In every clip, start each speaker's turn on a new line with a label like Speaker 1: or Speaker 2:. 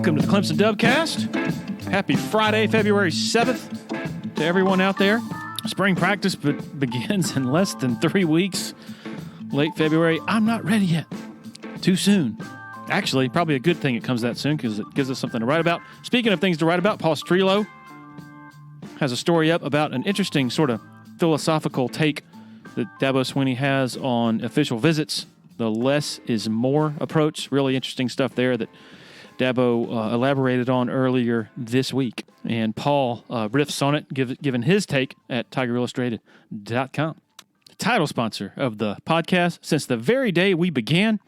Speaker 1: Welcome to the Clemson Dubcast. Happy Friday, February 7th to everyone out there. Spring practice begins in less than 3 weeks. Late February. I'm not ready yet. Too soon. Actually, probably a good thing it comes that soon because it gives us something to write about. Speaking of things to write about, Paul Strelo has a story up about an interesting sort of philosophical take that Dabo Swinney has on official visits. The less is more approach. Really interesting stuff there that Dabo elaborated on earlier this week. And Paul riffs on it, given his take at TigerIllustrated.com. The title sponsor of the podcast since the very day we began,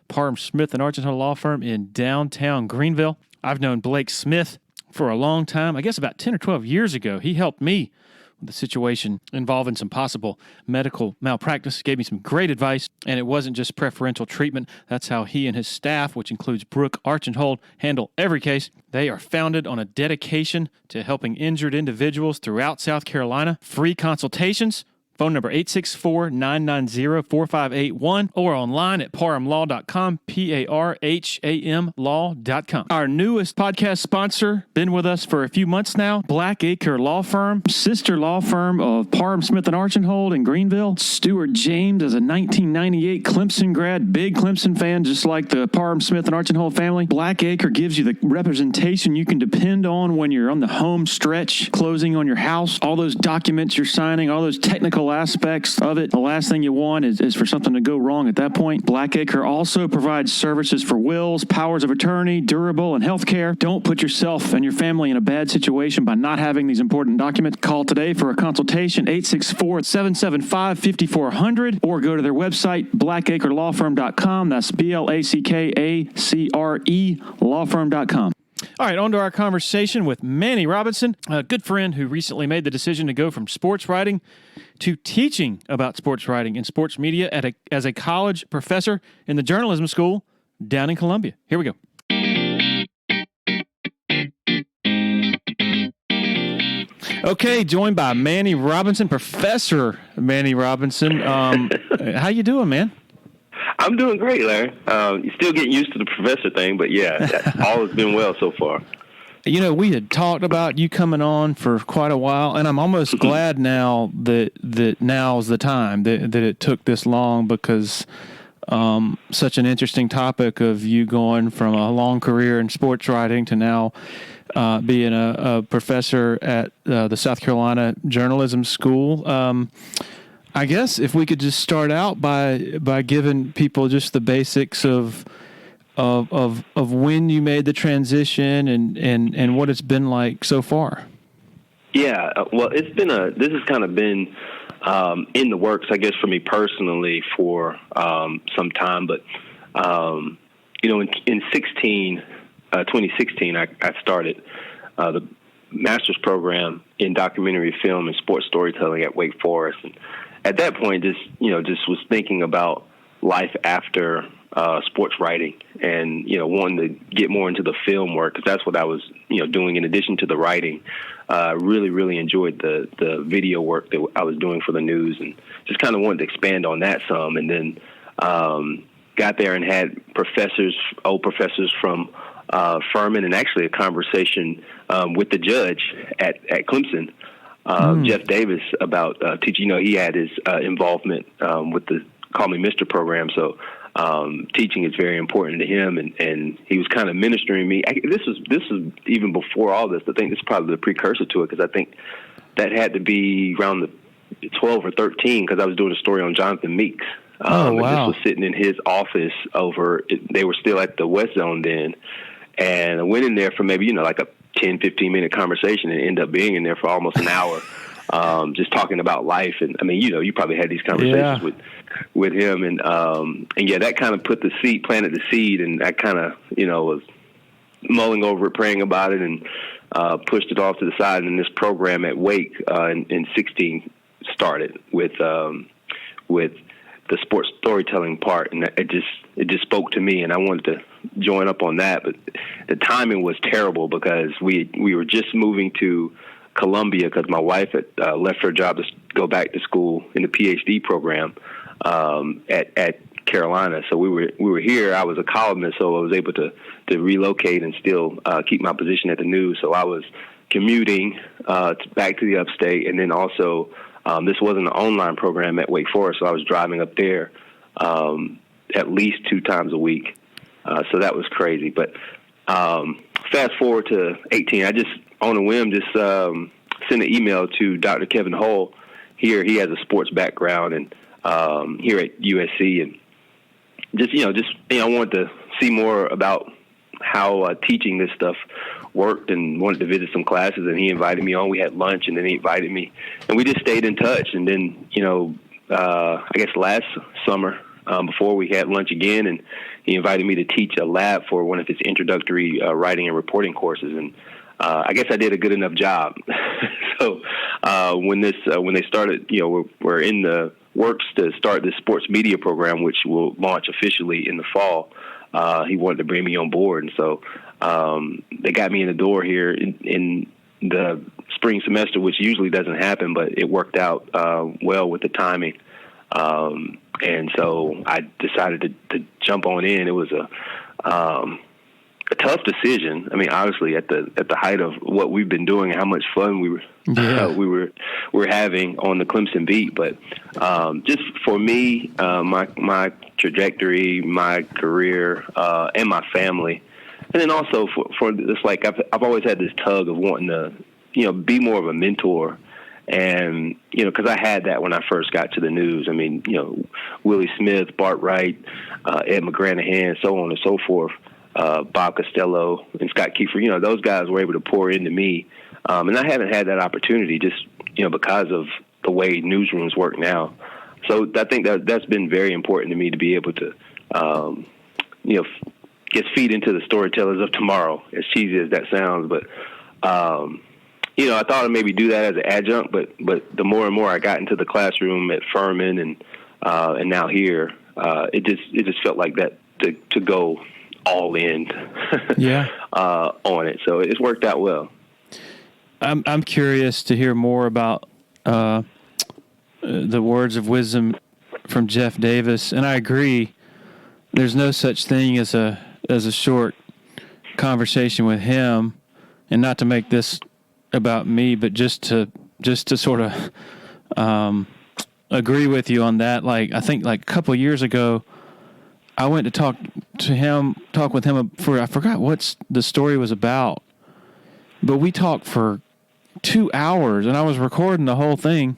Speaker 1: Parham Smith and Archingham Law Firm in downtown Greenville. I've known Blake Smith for a long time. I guess about 10 or 12 years ago, he helped me with the situation involving some possible medical malpractice, gave me some great advice, and it wasn't just preferential treatment. That's how he and his staff, which includes Brooke Archinhold, handle every case. They are founded on a dedication to helping injured individuals throughout South Carolina. Free consultations. Phone number 864-990-4581 or online at parhamlaw.com, Parham law.com. Our newest podcast sponsor, been with us for a few months now, Blackacre Law Firm, sister law firm of Parham Smith and Archinhold in Greenville. Stuart James is a 1998 Clemson grad, big Clemson fan, just like the Parham Smith and Archinhold family. Blackacre gives you the representation you can depend on when you're on the home stretch, closing on your house, all those documents you're signing, all those technical aspects of it. The last thing you want is for something to go wrong at that point. Blackacre also provides services for wills, powers of attorney, durable, and healthcare. Don't put yourself and your family in a bad situation by not having these important documents. Call today for a consultation, 864-775-5400, or go to their website, blackacrelawfirm.com. That's BLACKACRE lawfirm.com. All right, on to our conversation with Manie Robinson, a good friend who recently made the decision to go from sports writing to teaching about sports writing and sports media as a college professor in the journalism school down in Columbia. Here we go. Okay, joined by Manie Robinson, Professor Manie Robinson. How you doing, man?
Speaker 2: I'm doing great, Larry. You're still getting used to the professor thing, but yeah, all has been well so far.
Speaker 1: You know, we had talked about you coming on for quite a while, and I'm almost glad now that now's the time that it took this long because such an interesting topic of you going from a long career in sports writing to now being a professor at the South Carolina Journalism School. I guess if we could just start out by giving people just the basics of when you made the transition and what it's been like so far.
Speaker 2: Yeah, well, this has kind of been in the works, I guess, for me personally for some time. But in 2016, I started the master's program in documentary film and sports storytelling at Wake Forest. And at that point, just was thinking about life after sports writing and, wanting to get more into the film work because that's what I was, doing in addition to the writing. Really, really enjoyed the video work that I was doing for the news and just kind of wanted to expand on that some. And then got there and had old professors from Furman and actually a conversation with the judge at Clemson, Jeff Davis, about teaching. He had his involvement with the Call Me Mr. program, so teaching is very important to him, and he was kind of ministering me. This was even before all this. I think this is probably the precursor to it because I think that had to be around the 12 or 13 because I was doing a story on Jonathan Meeks.
Speaker 1: Wow.
Speaker 2: And this was sitting in his office they were still at the West Zone then. And I went in there for maybe, like a 10, 15-minute conversation and ended up being in there for almost an hour, just talking about life. And, I mean, you probably had these conversations with him. And yeah, that kind of planted the seed. And I kind of, was mulling over it, praying about it, and pushed it off to the side. And this program at Wake in 16 started with the sports storytelling part, and it just spoke to me, and I wanted to join up on that. But the timing was terrible because we were just moving to Columbia because my wife had left her job to go back to school in the PhD program at Carolina. So we were here. I was a columnist, so I was able to relocate and still keep my position at the News. So I was commuting back to the upstate, and then also this wasn't an online program at Wake Forest, so I was driving up there at least 2 times a week. So that was crazy. But fast forward to 18, I just, on a whim, just sent an email to Dr. Kevin Hull. Here, he has a sports background, and here at USC, and I wanted to see more about how teaching this stuff worked, and wanted to visit some classes. And he invited me on. We had lunch, and then he invited me, and we just stayed in touch. And then, I guess last summer, before, we had lunch again, and he invited me to teach a lab for one of his introductory writing and reporting courses. And I guess I did a good enough job. So when they started, we're in the works to start this sports media program, which will launch officially in the fall. He wanted to bring me on board, and so they got me in the door here in the spring semester, which usually doesn't happen, but it worked out well with the timing. And so I decided to jump on in. It was a tough decision. I mean, honestly, at the height of what we've been doing, how much fun we were having on the Clemson beat. But just for me, my trajectory, my career, and my family, and then also for this, like I've always had this tug of wanting to, be more of a mentor. And, because I had that when I first got to the News. I mean, Willie Smith, Bart Wright, Ed McGranahan, so on and so forth, Bob Costello and Scott Kiefer, those guys were able to pour into me. And I haven't had that opportunity just, because of the way newsrooms work now. So I think that's been very important to me, to be able to, get feed into the storytellers of tomorrow, as cheesy as that sounds. But, I thought I'd maybe do that as an adjunct, but the more and more I got into the classroom at Furman and now here, it just felt like that to go all in on it. So it's worked out well.
Speaker 1: I'm curious to hear more about the words of wisdom from Jeff Davis, and I agree. There's no such thing as a short conversation with him, and not to make this about me, but just to sort of agree with you on that. Like, I think like a couple of years ago, I went to talk with him I forgot what the story was about, but we talked for 2 hours, and I was recording the whole thing.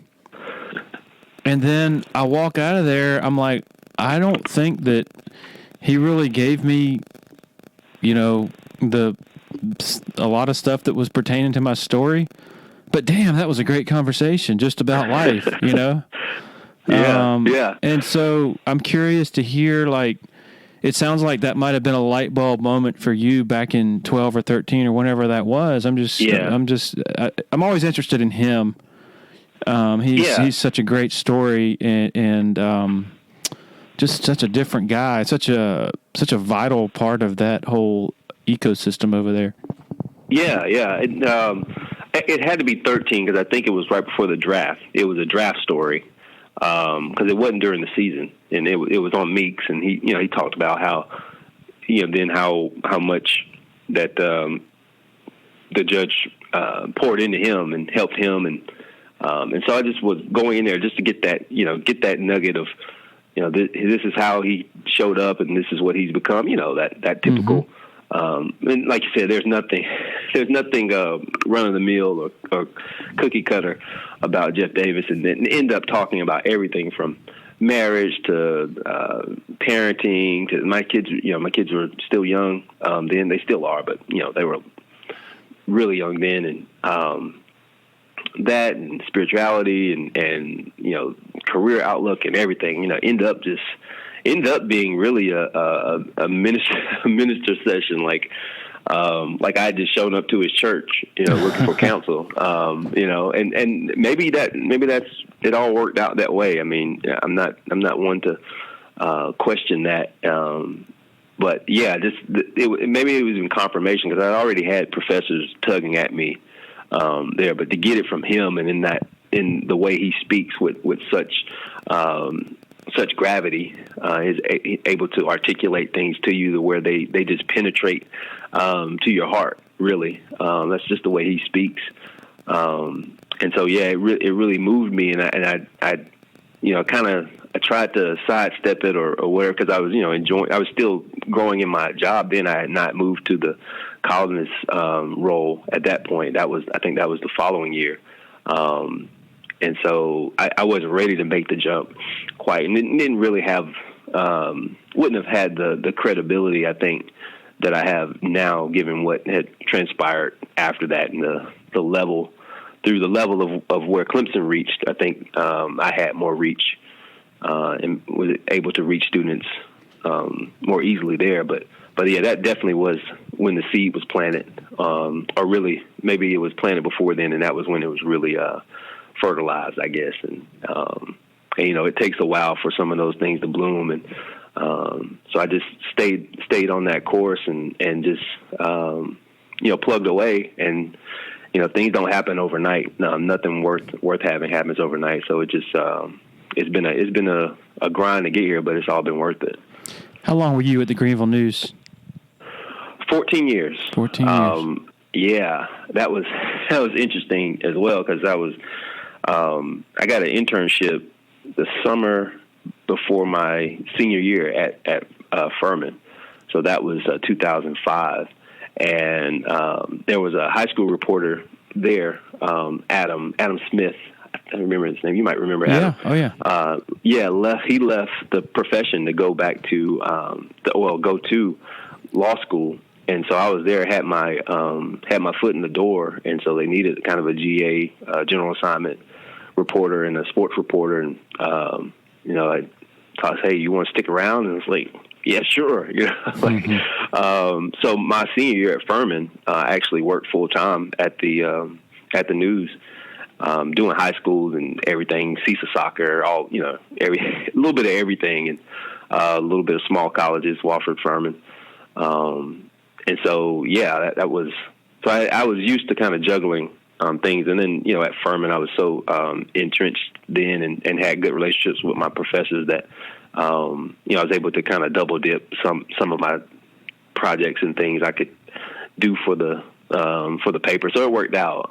Speaker 1: And then I walk out of there, I'm like, I don't think that he really gave me, a lot of stuff that was pertaining to my story, but damn, that was a great conversation just about life,
Speaker 2: Yeah.
Speaker 1: And so I'm curious to hear, like, it sounds like that might have been a light bulb moment for you back in 12 or 13 or whenever that was. I'm always interested in him. He's such a great story and just such a different guy, such a vital part of that whole ecosystem over there.
Speaker 2: Yeah. It had to be 13 because I think it was right before the draft. It was a draft story because it wasn't during the season, and it was on Meeks, and he talked about how then how much that the judge poured into him and helped him, and so I just was going in there just to get that nugget of this is how he showed up, and this is what he's become. That typical.
Speaker 1: Mm-hmm.
Speaker 2: And like you said, there's nothing run of the mill or cookie cutter about Jeff Davis, and then end up talking about everything from marriage to parenting to my kids. My kids were still young then; they still are, but they were really young then, and that and spirituality and career outlook and everything. End up being really a minister session, like I just showed up to his church, looking for counsel, and maybe that's it all worked out that way. I mean, I'm not one to question that, but yeah, maybe it was in confirmation because I already had professors tugging at me there, but to get it from him and in the way he speaks with such such gravity, is able to articulate things to you where they just penetrate to your heart. Really, that's just the way he speaks. And so, yeah, it really moved me, and I I tried to sidestep it or whatever, because I was, I was still growing in my job. Then I had not moved to the columnist role at that point. I think that was the following year. And so I wasn't ready to make the jump quite, and didn't really have, wouldn't have had the credibility, I think, that I have now, given what had transpired after that, and the level of where Clemson reached. I think I had more reach and was able to reach students more easily there. But yeah, that definitely was when the seed was planted, or really maybe it was planted before then, and that was when it was really fertilized, I guess. And it takes a while for some of those things to bloom, and so I just stayed on that course and just plugged away. And things don't happen overnight. No, nothing worth having happens overnight. So it just it's been a grind to get here, but it's all been worth it.
Speaker 1: How long were you at the Greenville News?
Speaker 2: 14 years.
Speaker 1: 14 years.
Speaker 2: Yeah, that was interesting as well, because I got an internship the summer before my senior year at Furman. So that was 2005. And there was a high school reporter there, Adam Smith. I remember his name. You might remember Adam.
Speaker 1: Oh, yeah.
Speaker 2: He left the profession to go back to go to law school. And so I was there, had my foot in the door, and so they needed kind of a GA, general assignment reporter and a sports reporter. And I thought, hey, you want to stick around? And it's like, yeah, sure. So my senior year at Furman, I actually worked full time at the News, doing high schools and everything, CISA soccer, a little bit of everything, and a little bit of small colleges, Wofford, Furman. And so, yeah, that was, so I was used to kind of juggling things. And then, at Furman, I was so entrenched then and had good relationships with my professors that, I was able to kind of double dip some of my projects and things I could do for the paper. So it worked out.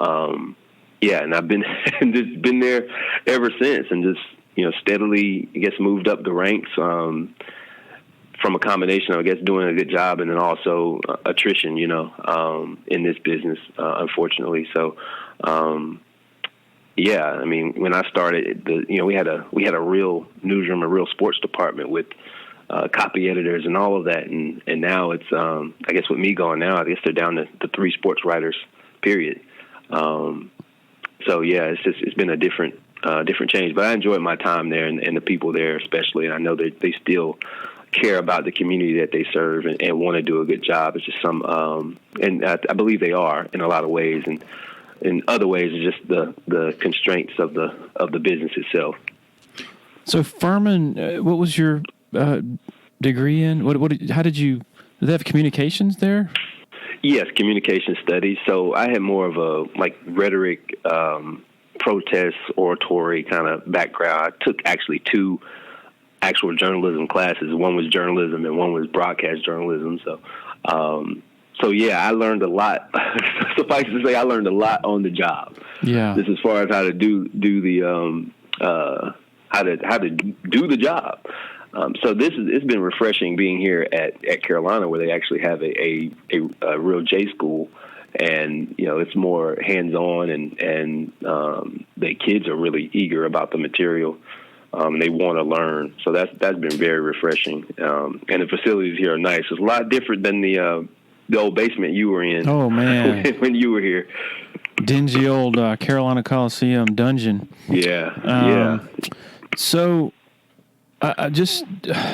Speaker 2: And I've been just been there ever since, and just, steadily, I guess, moved up the ranks, from a combination of, I guess, doing a good job and then also attrition, in this business, unfortunately. So, when I started, we had a real newsroom, a real sports department with copy editors and all of that, and now it's, I guess, with me going now, I guess they're down to 3 sports writers, period. So yeah, it's been a different change, but I enjoyed my time there and the people there especially, and I know that they still care about the community that they serve and want to do a good job. It's just and I believe they are in a lot of ways, and in other ways, it's just the constraints of the business itself.
Speaker 1: So Furman, what was your degree in? How did they have communications there?
Speaker 2: Yes, communication studies. So I had more of a rhetoric, protest, oratory kind of background. I took actually 2 actual journalism classes. One was journalism and one was broadcast journalism. So yeah, I learned a lot. Suffice to say, I learned a lot on the job.
Speaker 1: Yeah,
Speaker 2: just as far as how to do the how to do the job. So it's been refreshing being here at Carolina, where they actually have a real J school, and it's more hands on, and the kids are really eager about the material. They want to learn, so that's been very refreshing. And the facilities here are nice. It's a lot different than the old basement you were in.
Speaker 1: Oh man,
Speaker 2: when you were here,
Speaker 1: dingy old Carolina Coliseum dungeon.
Speaker 2: Yeah.
Speaker 1: So, just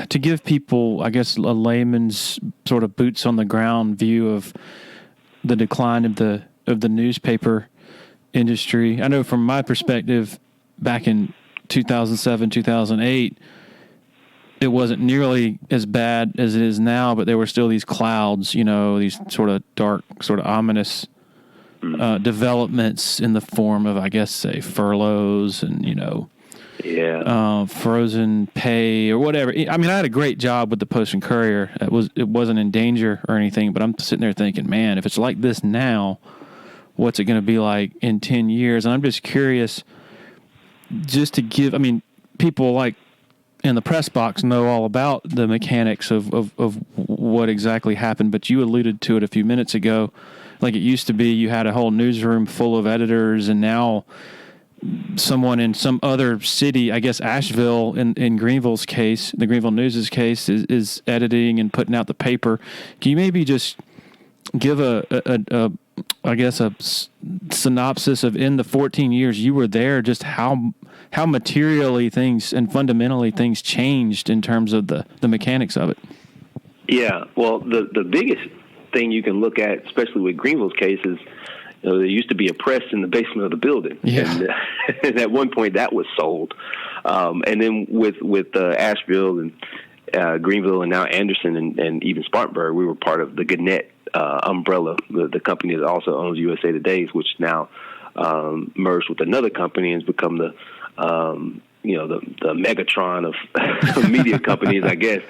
Speaker 1: to give people, I guess, a layman's sort of boots on the ground view of the decline of the newspaper industry. I know from my perspective, back in 2007, 2008, it wasn't nearly as bad as it is now, but there were still these clouds, these sort of dark, sort of ominous developments in the form of, I guess, say, furloughs and, frozen pay or whatever. I mean, I had a great job with the Post and Courier. It wasn't in danger or anything, but I'm sitting there thinking, man, if it's like this now, what's it going to be like in 10 years? And I'm just curious just to give, I mean, people like in the press box know all about the mechanics of what exactly happened, but you alluded to it a few minutes ago. Like it used to be, you had a whole newsroom full of editors, and now someone in some other city, I guess Asheville in Greenville's case, the Greenville News' case, is editing and putting out the paper. Can you maybe just give a synopsis of, in the 14 years you were there, just how materially things and fundamentally things changed in terms of the mechanics of it?
Speaker 2: Yeah, well, the biggest thing you can look at, especially with Greenville's case, is there used to be a press in the basement of the building.
Speaker 1: Yeah.
Speaker 2: And at one point that was sold. And then with Asheville and Greenville and now Anderson and even Spartanburg, we were part of the Gannett umbrella, the company that also owns USA Today, which now merged with another company and has become the Megatron of media companies, I guess.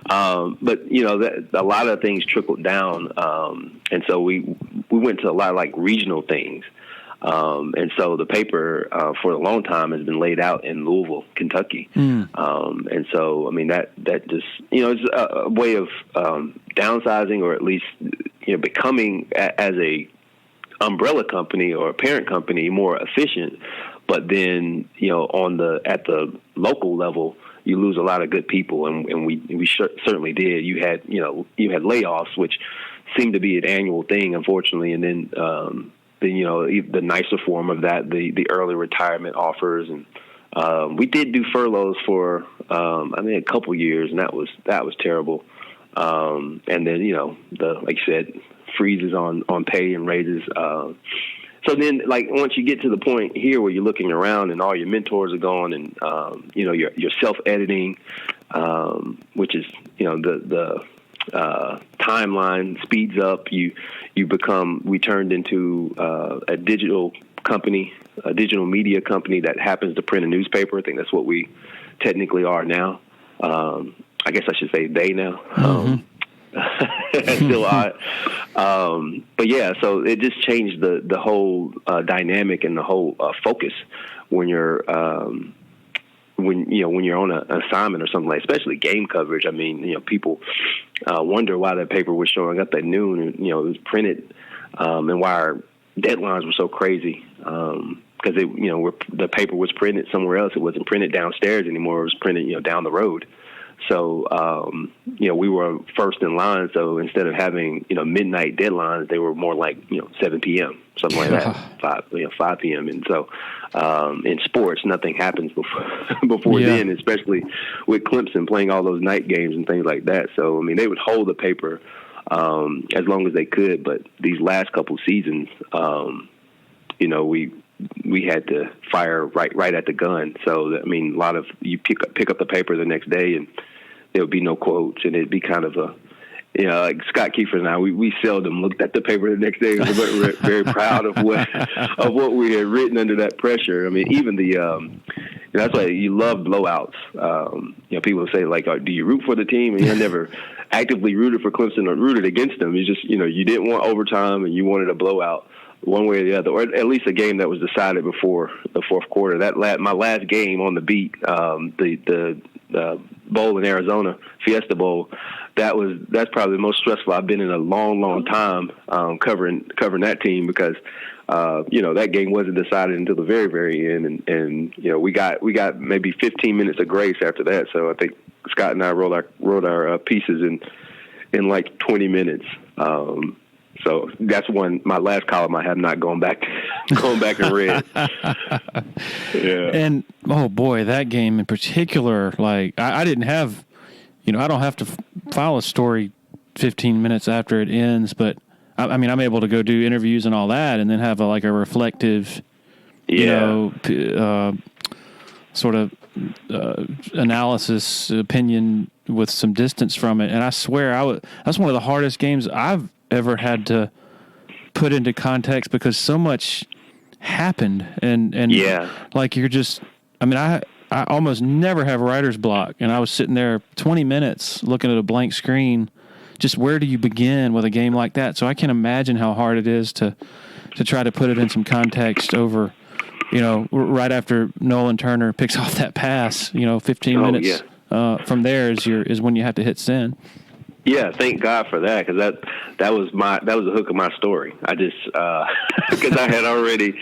Speaker 2: But a lot of things trickled down, and so we went to a lot of like regional things. And so the paper for a long time has been laid out in Louisville, Kentucky. And so, I mean, that just, it's a way of downsizing, or at least, becoming as a umbrella company or a parent company more efficient. But then, at the local level, you lose a lot of good people, and we certainly did. You had layoffs, which seemed to be an annual thing, unfortunately, and then the nicer form of that, the early retirement offers, and we did do furloughs for a couple years, and that was terrible. And then like you said, freezes on pay and raises. So then, like, once you get to the point here where you're looking around and all your mentors are gone, and you're self-editing, which is the timeline speeds up. We turned into a digital company, a digital media company that happens to print a newspaper. I think that's what we technically are now. I guess I should say they now. That's still odd. But yeah, so it just changed the whole dynamic and the whole focus when you're when you're on an assignment or something, like, especially game coverage. I mean, people wonder why the paper was showing up at noon, and it was printed, and why our deadlines were so crazy. Because the paper was printed somewhere else. It wasn't printed downstairs anymore. It was printed down the road. So, we were first in line. So instead of having, midnight deadlines, they were more like, 7 p.m., something like that, 5 p.m. And so, in sports, nothing happens before then, especially with Clemson playing all those night games and things like that. So, I mean, they would hold the paper, as long as they could. But these last couple seasons, we had to fire right at the gun. So, I mean, a lot of you pick up the paper the next day, and there would be no quotes, and it'd be kind of like Scott Kiefer and I, we seldom looked at the paper the next day. We were very proud of what we had written under that pressure. I mean, even that's why you love blowouts. People say, like, do you root for the team? And I never actively rooted for Clemson or rooted against them. It's just, you didn't want overtime and you wanted a blowout one way or the other, or at least a game that was decided before the fourth quarter. My last game on the beat, the bowl in Arizona, Fiesta Bowl, that's probably the most stressful I've been in a long time, covering that team, because that game wasn't decided until the very, very end, and we got maybe 15 minutes of grace after that. So I think Scott and I wrote our pieces in like 20 minutes. So that's my last column I have not gone back and read. Yeah.
Speaker 1: And, oh boy, that game in particular, like, I didn't have, I don't have to file a story 15 minutes after it ends, but I mean, I'm able to go do interviews and all that, and then have a reflective, sort of analysis, opinion with some distance from it. And I swear that's one of the hardest games I've ever had to put into context, because so much happened, and like, you're just, I mean, I I almost never have writer's block, and I was sitting there 20 minutes looking at a blank screen. Just where do you begin with a game like that? So I can imagine how hard it is to try to put it in some context over, right after Nolan Turner picks off that pass, 15 minutes from there is when you have to hit send.
Speaker 2: Yeah, thank God for that, because that was the hook of my story. I just because I had already,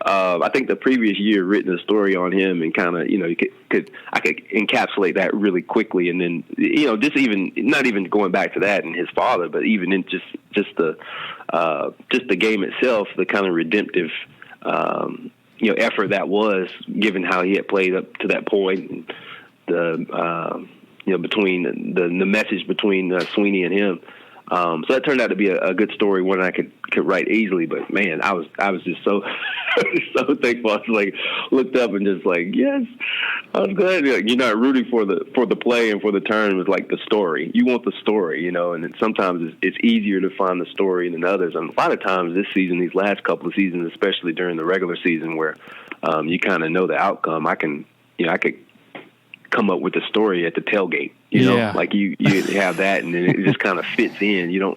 Speaker 2: I think the previous year written a story on him, and kind of I could encapsulate that really quickly, and then just even not even going back to that and his father, but even in just the game itself, the kind of redemptive effort that was, given how he had played up to that point, and the between the message between Sweeney and him. So that turned out to be a good story, one I could write easily. But man, I was just so so thankful. I was like, looked up and just like, yes, I was glad. You're not rooting for the play and for the turn. It was like the story. You want the story, and then sometimes it's easier to find the story than others. And a lot of times this season, these last couple of seasons, especially during the regular season, where you kind of know the outcome, I could come up with a story at the tailgate, like you have that, and then it just kind of fits in. You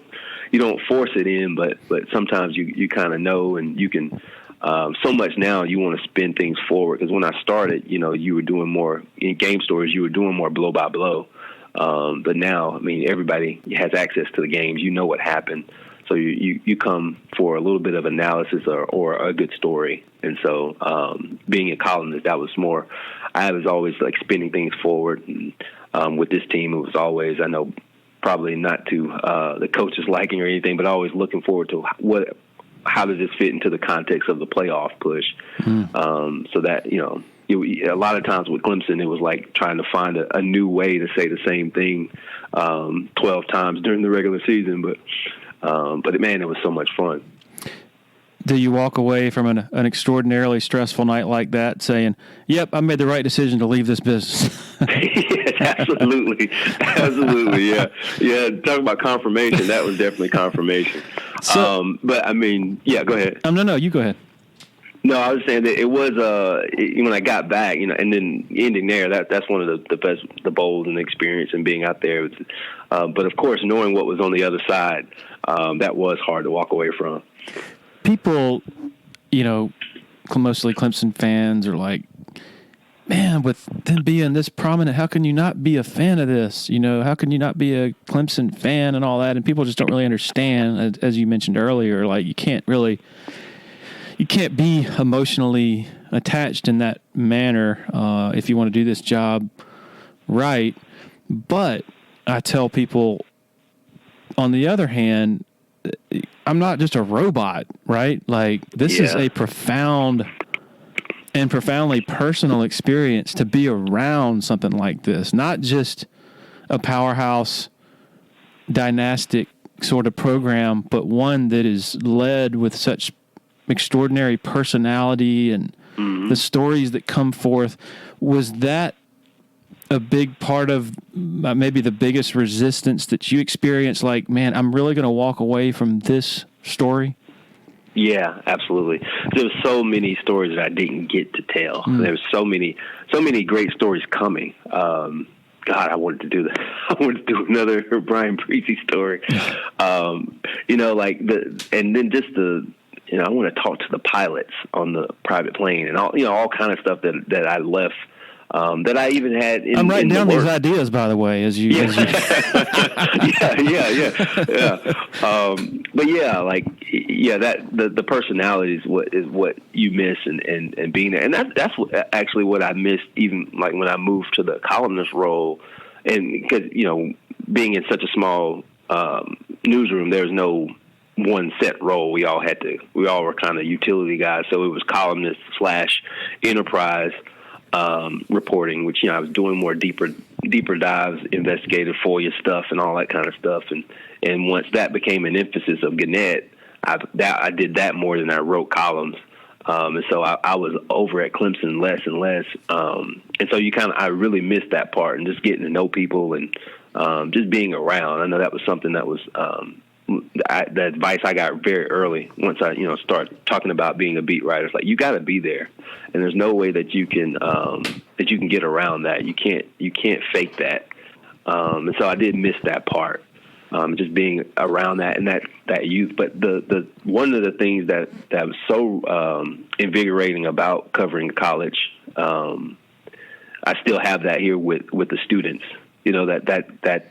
Speaker 2: don't force it in, but sometimes you kind of know, and you can. So much now you want to spin things forward, because when I started, you were doing more in game stories. You were doing more blow by blow, but now, I mean, everybody has access to the games. You know what happened, so you come for a little bit of analysis or a good story. And so, being a columnist, that was more. I was always like spinning things forward. And with this team, it was always, I know, probably not to the coach's liking or anything, but always looking forward to how does this fit into the context of the playoff push. So that a lot of times with Clemson, it was like trying to find a new way to say the same thing 12 times during the regular season, but man, it was so much fun.
Speaker 1: Do you walk away from an extraordinarily stressful night like that saying, yep, I made the right decision to leave this business?
Speaker 2: Yes, absolutely. Absolutely, yeah. Yeah, talking about confirmation, that was definitely confirmation. So, but, I mean, yeah, go ahead.
Speaker 1: No, you go ahead.
Speaker 2: No, I was saying that it was when I got back, and then ending there. That's one of the best, the bowls and the experience and being out there. But of course, knowing what was on the other side, that was hard to walk away from.
Speaker 1: People, mostly Clemson fans are like, man, with them being this prominent, how can you not be a fan of this? How can you not be a Clemson fan and all that? And people just don't really understand, as you mentioned earlier, like you can't be emotionally attached in that manner if you want to do this job right. But I tell people, on the other hand, I'm not just a robot, right? Like this is a profoundly personal experience to be around something like this, not just a powerhouse dynastic sort of program, but one that is led with such extraordinary personality and the stories that come forth. Was that a big part of maybe the biggest resistance that you experienced? Like, man, I'm really going to walk away from this story?
Speaker 2: Yeah, absolutely. There's so many stories that I didn't get to tell. There's so many great stories coming. God, I wanted to do that. I wanted to do another Brian Preece story. And then just I want to talk to the pilots on the private plane and all kind of stuff that I left. That I even had in
Speaker 1: I'm writing down
Speaker 2: these
Speaker 1: ideas, by the way, as you.
Speaker 2: Yeah. But that the personality is what you miss and being there, and that's actually what I missed, even like when I moved to the columnist role, and because being in such a small newsroom, there's no one set role. We all were kind of utility guys, so it was columnist / enterprise reporting, which I was doing more deeper dives, investigative FOIA stuff, and all that kind of stuff. And once that became an emphasis of Gannett, I did that more than I wrote columns. And so I was over at Clemson less and less. And so I really missed that part, and just getting to know people and just being around. I know that was something that was the advice I got very early once I, start talking about being a beat writer. It's like, you got to be there, and there's no way that you can get around that. You can't fake that. And so I did miss that part, just being around that and that youth. But the one of the things that was so invigorating about covering college, I still have that here with the students. That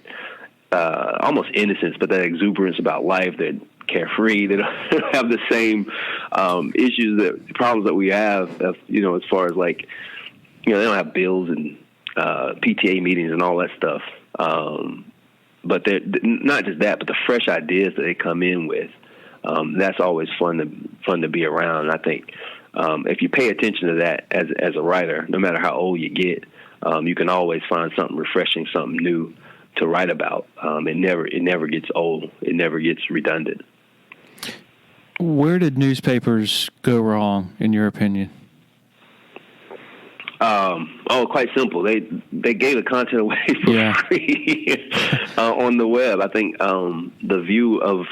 Speaker 2: almost innocence, but that exuberance about life, that carefree, they don't have the same problems that we have, as far as they don't have bills and PTA meetings and all that stuff. But they're not just that, but the fresh ideas that they come in with, that's always fun to be around. And I think if you pay attention to that as a writer, no matter how old you get, you can always find something refreshing, something new to write about. It never gets old. It never gets redundant.
Speaker 1: Where did newspapers go wrong, in your opinion?
Speaker 2: Quite simple. They gave the content away for free on the web. I think the view of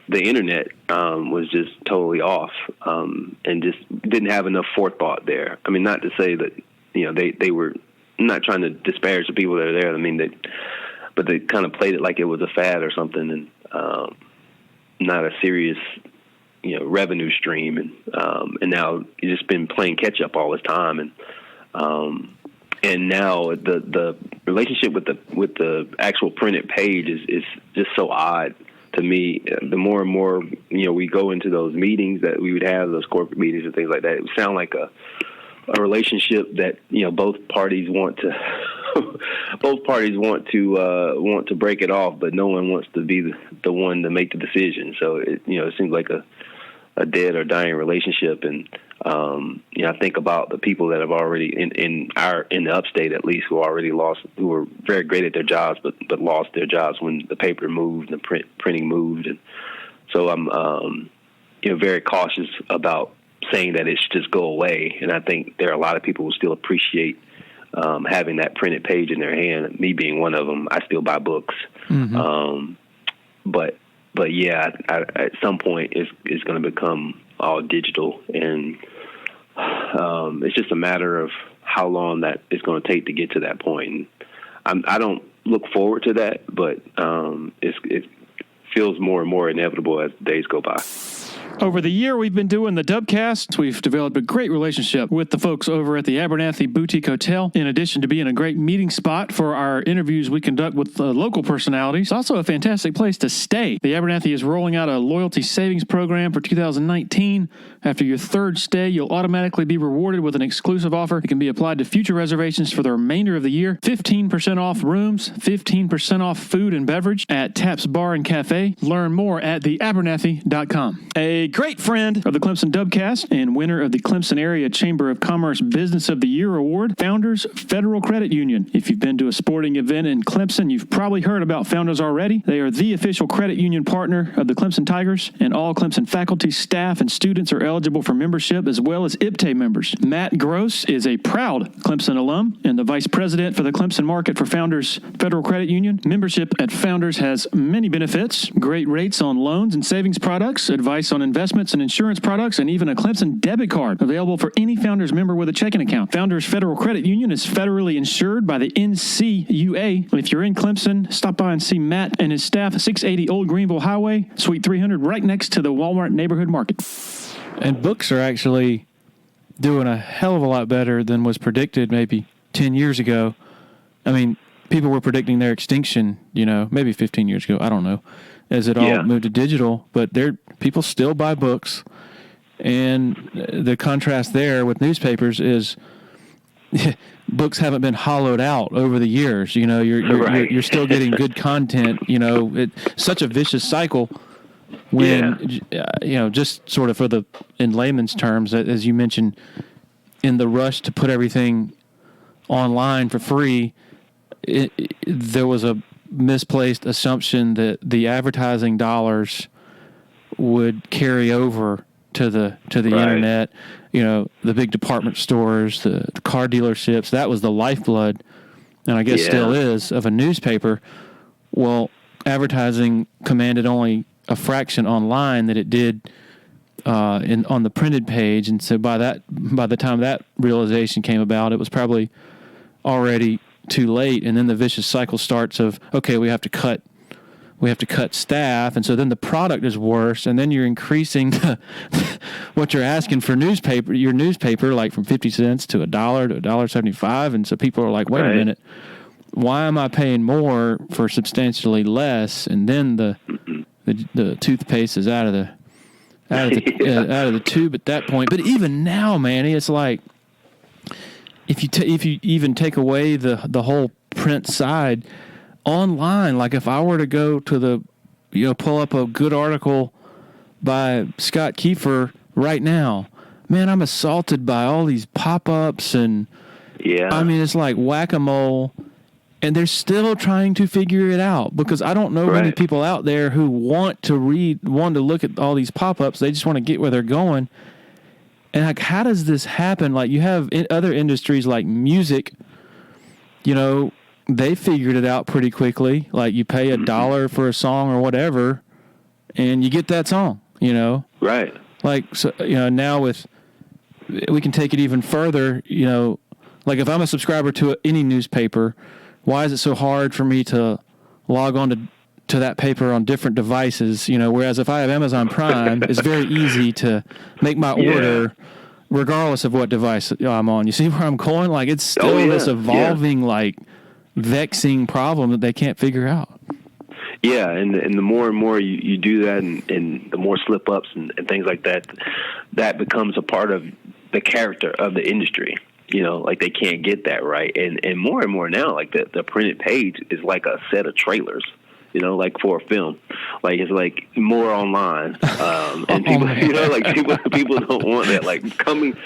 Speaker 2: the internet was just totally off, and just didn't have enough forethought there. I mean, not to say that they were not trying to disparage the people that are there. I mean, but they kind of played it like it was a fad or something, and not a serious revenue stream. And now you've just been playing catch up all this time, and now the relationship with the actual printed page is just so odd to me. The more and more we go into those meetings that we would have, those corporate meetings and things like that, it would sound like a relationship that both parties want to want to break it off, but no one wants to be the one to make the decision. So it seems like a dead or dying relationship. And I think about the people that have already in the upstate, at least, who were very great at their jobs, but lost their jobs when the paper moved and the printing moved. And so I'm very cautious about saying that it should just go away. And I think there are a lot of people who still appreciate having that printed page in their hand. Me being one of them, I still buy books. Mm-hmm. But yeah, at some point it's going to become all digital, and it's just a matter of how long that it's going to take to get to that point. And I don't look forward to that, but it feels more and more inevitable as days go by.
Speaker 1: Over the year we've been doing the Dubcast, we've developed a great relationship with the folks over at the Abernathy Boutique Hotel. In addition to being a great meeting spot for our interviews we conduct with local personalities, it's also a fantastic place to stay. The Abernathy is rolling out a loyalty savings program for 2019. After your third stay, you'll automatically be rewarded with an exclusive offer that can be applied to future reservations for the remainder of the year. 15% off rooms, 15% off food and beverage at Taps Bar and Cafe. Learn more at theabernathy.com. A great friend of the Clemson Dubcast and winner of the Clemson Area Chamber of Commerce Business of the Year Award, Founders Federal Credit Union. If you've been to a sporting event in Clemson, you've probably heard about Founders already. They are the official credit union partner of the Clemson Tigers, and all Clemson faculty, staff, and students are eligible for membership, as well as IPTAY members. Matt Gross is a proud Clemson alum and the vice president for the Clemson market for Founders Federal Credit Union. Membership at Founders has many benefits: great rates on loans and savings products, advice on investments and insurance products, and even a Clemson debit card available for any Founders member with a checking account. Founders Federal Credit Union is federally insured by the NCUA. If you're in Clemson, stop by and see Matt and his staff at 680 Old Greenville Highway, Suite 300, right next to the Walmart Neighborhood Market. And books are actually doing a hell of a lot better than was predicted maybe 10 years ago. I mean, people were predicting their extinction, maybe 15 years ago. I don't know, as it all moved to digital. But people still buy books. And the contrast there with newspapers is books haven't been hollowed out over the years. You're still getting good content. It's such a vicious cycle. When, just sort of in layman's terms, as you mentioned, in the rush to put everything online for free, there was a misplaced assumption that the advertising dollars would carry over to the internet. The big department stores, the car dealerships, that was the lifeblood, and I guess still is, of a newspaper. Well, advertising commanded only a fraction online that it did on the printed page, and so by the time that realization came about, it was probably already too late. And then the vicious cycle starts of, okay, we have to cut staff, and so then the product is worse, and then you're increasing what you're asking for your newspaper, like from 50 cents to $1 to $1.75, and so people are like, wait a minute, why am I paying more for substantially less? And then the toothpaste is out of the tube at that point. But even now, Manny, it's like if you even take away the whole print side, online, like if I were to go to pull up a good article by Scott Kiefer right now, man, I'm assaulted by all these pop-ups, and I mean, it's like whack-a-mole, and they're still trying to figure it out, because I don't know many people out there who want to look at all these pop-ups. They just want to get where they're going. And like, how does this happen? Like, you have in other industries like music, they figured it out pretty quickly. Like, you pay $1 for a song or whatever, and you get that song, Right. Like, so, now we can take it even further, like if I'm a subscriber to any newspaper, why is it so hard for me to log on to that paper on different devices? Whereas if I have Amazon Prime, it's very easy to make my order regardless of what device I'm on. You see where I'm going? Like, it's still this evolving, like, vexing problem that they can't figure out.
Speaker 2: Yeah, and the more and more you do that, and the more slip-ups and things like that, that becomes a part of the character of the industry. Like, they can't get that right. And more now, like, the printed page is like a set of trailers, like for a film. Like, it's like more online. And people, people don't want that. Like, coming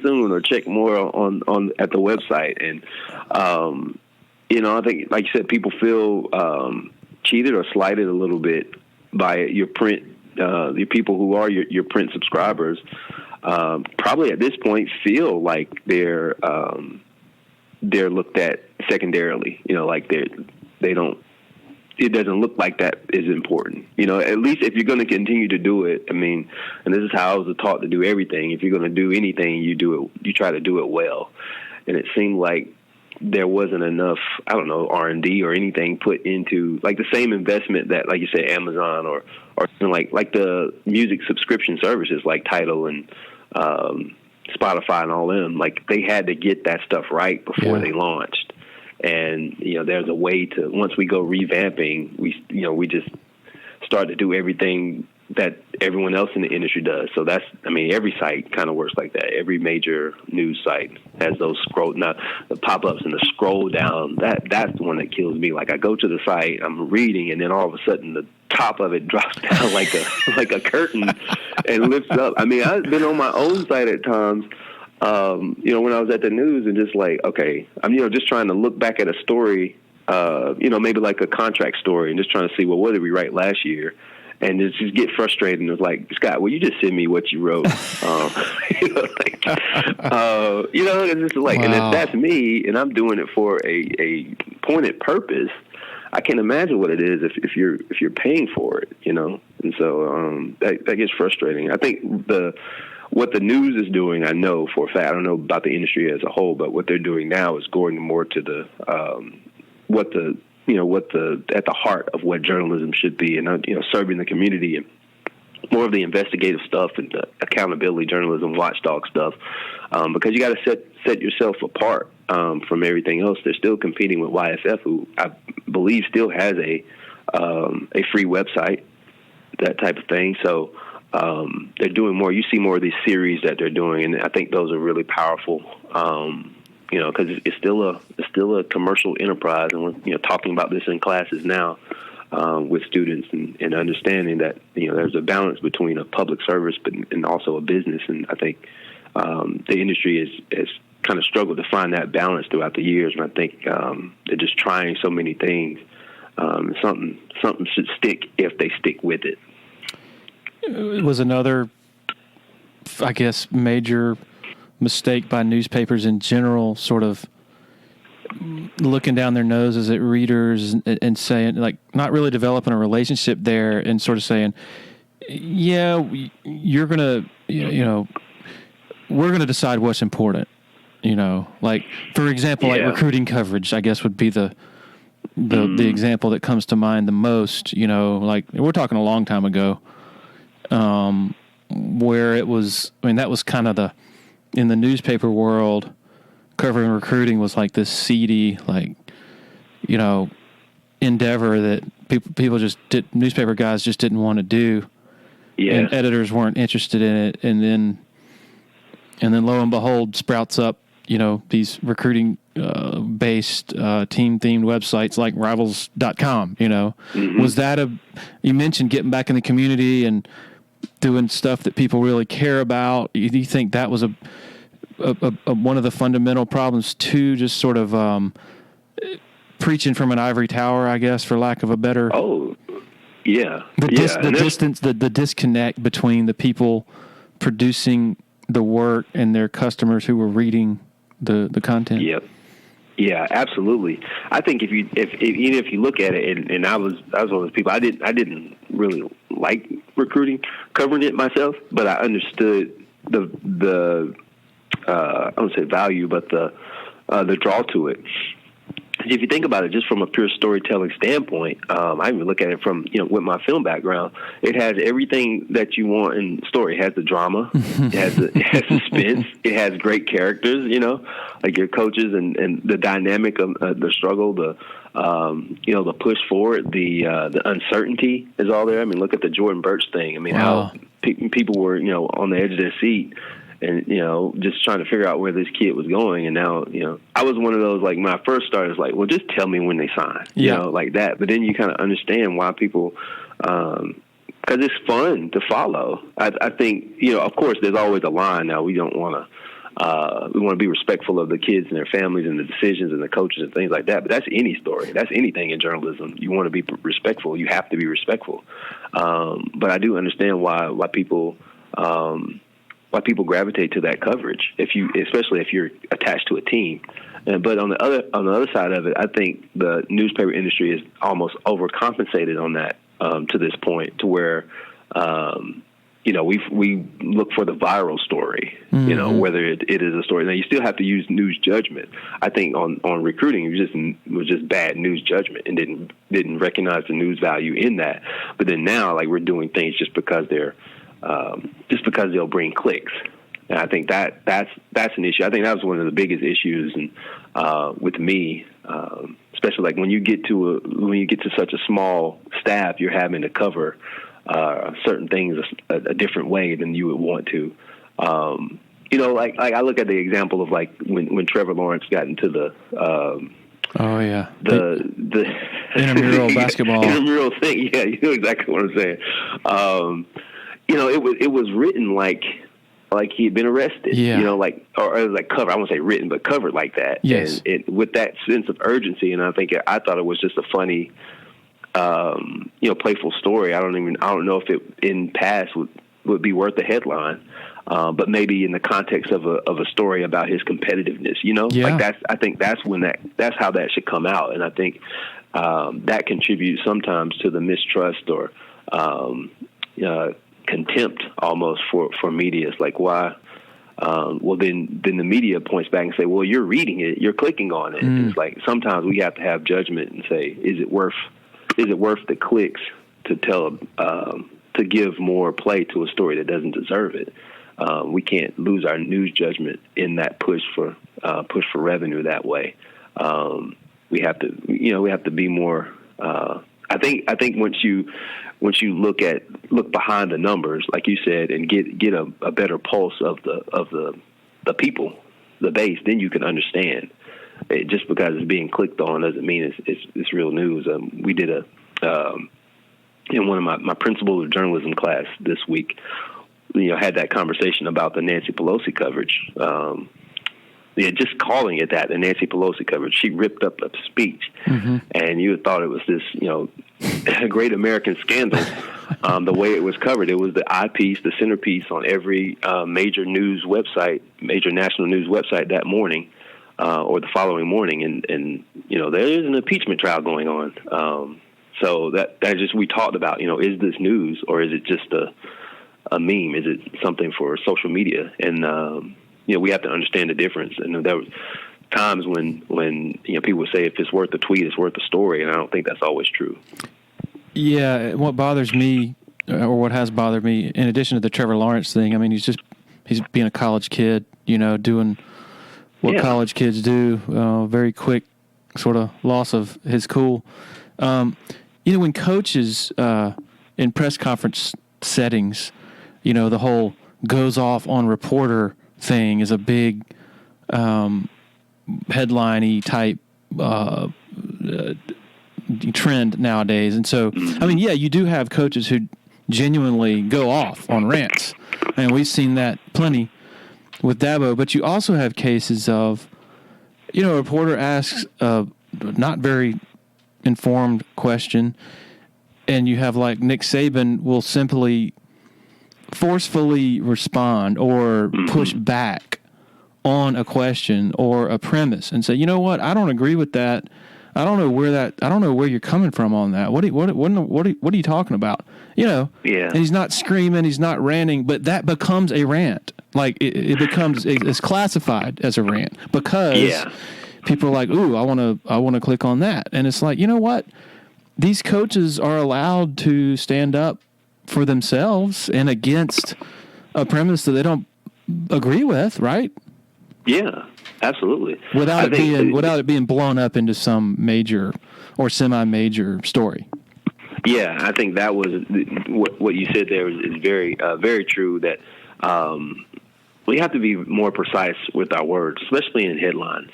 Speaker 2: soon, or check more on at the website. And, I think, like you said, people feel cheated or slighted a little bit by your print, the people who are your print subscribers. Probably at this point feel like they're looked at secondarily. Like they don't. It doesn't look like that is important. At least if you're going to continue to do it. I mean, and this is how I was taught to do everything. If you're going to do anything, you do it. You try to do it well. And it seemed like there wasn't enough, I don't know, R&D or anything put into, like, the same investment that, like you said, Amazon or like the music subscription services like Tidal and Spotify and all them. Like, they had to get that stuff right before they launched. And, there's a way to, once we go revamping, we just start to do everything that everyone else in the industry does. So every site kind of works like that. Every major news site has those the pop-ups and the scroll down. That's the one that kills me. Like, I go to the site, I'm reading, and then all of a sudden the top of it drops down like a curtain and lifts up. I mean, I've been on my own site at times, when I was at the news, and just like, okay, I'm, just trying to look back at a story, maybe like a contract story, and just trying to see, well, what did we write last year? And just get frustrated, and it's like, Scott, will you just send me what you wrote? It's just like, and if that's me, and I'm doing it for a pointed purpose, I can't imagine what it is if you're paying for it, And so that gets frustrating. I think what the news is doing, I know for a fact. I don't know about the industry as a whole, but what they're doing now is going more to the at the heart of what journalism should be, and serving the community, and more of the investigative stuff and the accountability journalism, watchdog stuff, because you got to set yourself apart from everything else. They're still competing with YSF, who I believe still has a free website, that type of thing. So they're doing more. You see more of these series that they're doing, and I think those are really powerful. Because it's still a commercial enterprise, and we're talking about this in classes now with students, and understanding that there's a balance between a public service and also a business. And I think the industry has kind of struggled to find that balance throughout the years, and I think they're just trying so many things. Something should stick if they stick with it.
Speaker 1: It was another, I guess, major mistake by newspapers in general, sort of looking down their noses at readers and saying, like, not really developing a relationship there, and sort of saying, yeah, you're going to, we're going to decide what's important. Like, for example, like recruiting coverage, I guess would be the example that comes to mind the most. Like, we're talking a long time ago, where it was, that was kind of in the newspaper world, covering recruiting was like this seedy, like, endeavor that people just newspaper guys just didn't want to do. Yeah. And editors weren't interested in it. And then lo and behold, sprouts up, these recruiting based team themed websites like rivals.com. Was that you mentioned getting back in the community and doing stuff that people really care about? Do you think that was a one of the fundamental problems too, just sort of preaching from an ivory tower, I guess, for lack of a better...
Speaker 2: Oh, yeah.
Speaker 1: The disconnect between the people producing the work and their customers who were reading the content.
Speaker 2: Yep. Yeah, absolutely. I think if you look at it, and I was one of those people, I didn't really like recruiting, covering it myself, but I understood the I don't say value, but the draw to it. If you think about it, just from a pure storytelling standpoint, I even look at it from, with my film background, it has everything that you want in story. It has the drama, it has suspense, it has great characters, like your coaches and the dynamic of the struggle, the push forward, the uncertainty is all there. I mean, look at the Jordan Burch thing. I mean, wow. How people were, on the edge of their seat. And, just trying to figure out where this kid was going. And now, I was one of those, like, when I first started, it's like, well, just tell me when they sign, like that. But then you kind of understand why people, because it's fun to follow. I think, of course, there's always a line now. We don't want to, we want to be respectful of the kids and their families and the decisions and the coaches and things like that. But that's any story. That's anything in journalism. You want to be respectful. You have to be respectful. But I do understand why people, why people gravitate to that coverage, especially if you're attached to a team. But on the other side of it, I think the newspaper industry is almost overcompensated on that to this point, to where we look for the viral story, whether it is a story. Now, you still have to use news judgment. I think on recruiting, it was just bad news judgment and didn't recognize the news value in that. But then now, like, we're doing things just because they'll bring clicks. And I think that's an issue. I think that was one of the biggest issues, and with me, especially like when you get to such a small staff, you're having to cover certain things a different way than you would want to. Like I look at the example of, like, when Trevor Lawrence got into the
Speaker 1: intramural basketball
Speaker 2: intramural thing. Yeah, you know exactly what I'm saying. It was written like he had been arrested. Yeah. Or it was like covered. I won't say written, but covered like that.
Speaker 1: Yes.
Speaker 2: And with that sense of urgency, and I thought it was just a funny, playful story. I don't know if it in past would be worth a headline, but maybe in the context of a story about his competitiveness.
Speaker 1: Yeah.
Speaker 2: Like I think that's how that should come out, and I think that contributes sometimes to the mistrust or contempt almost for media. It's like, why? Then the media points back and say, well, you're reading it, you're clicking on it. It's like sometimes we have to have judgment and say, is it worth the clicks to tell to give more play to a story that doesn't deserve it? We can't lose our news judgment in that push for revenue that way. We have to be more. I think once you look behind the numbers, like you said, and get a better pulse of the people, the base, then you can understand. Just because it's being clicked on doesn't mean it's real news. We did in one of my principles of journalism class this week, had that conversation about the Nancy Pelosi coverage. Just calling it that, the Nancy Pelosi coverage. She ripped up a speech, and you thought it was this, great American scandal. The way it was covered, it was the eyepiece, the centerpiece on every major national news website that morning. or the following morning, and there is an impeachment trial going on. So that just, we talked about, is this news or is it just a meme? Is it something for social media? And we have to understand the difference. And there was times when people would say if it's worth a tweet, it's worth a story, and I don't think that's always true.
Speaker 1: Yeah, what bothers me, or what has bothered me, in addition to the Trevor Lawrence thing, I mean, he's being a college kid, doing what college kids do, very quick sort of loss of his cool. When coaches in press conference settings, the whole goes off on reporter thing is a big headline-y type trend nowadays. And so, I mean, you do have coaches who genuinely go off on rants, and we've seen that plenty with Dabo. But you also have cases of, a reporter asks a not very informed question, and you have like Nick Saban will simply forcefully respond or push back on a question or a premise and say, you know what, I don't agree with that. I don't know where you're coming from on that. What are you talking about? Yeah. And he's not screaming, he's not ranting, but that becomes a rant. Like it's classified as a rant because people are like, ooh, I want to click on that. And it's like, you know what? These coaches are allowed to stand up for themselves and against a premise that they don't agree with, right?
Speaker 2: Yeah, absolutely.
Speaker 1: Without it being blown up into some major or semi-major story.
Speaker 2: Yeah, I think that was what you said there is very, very true. That we have to be more precise with our words, especially in headlines.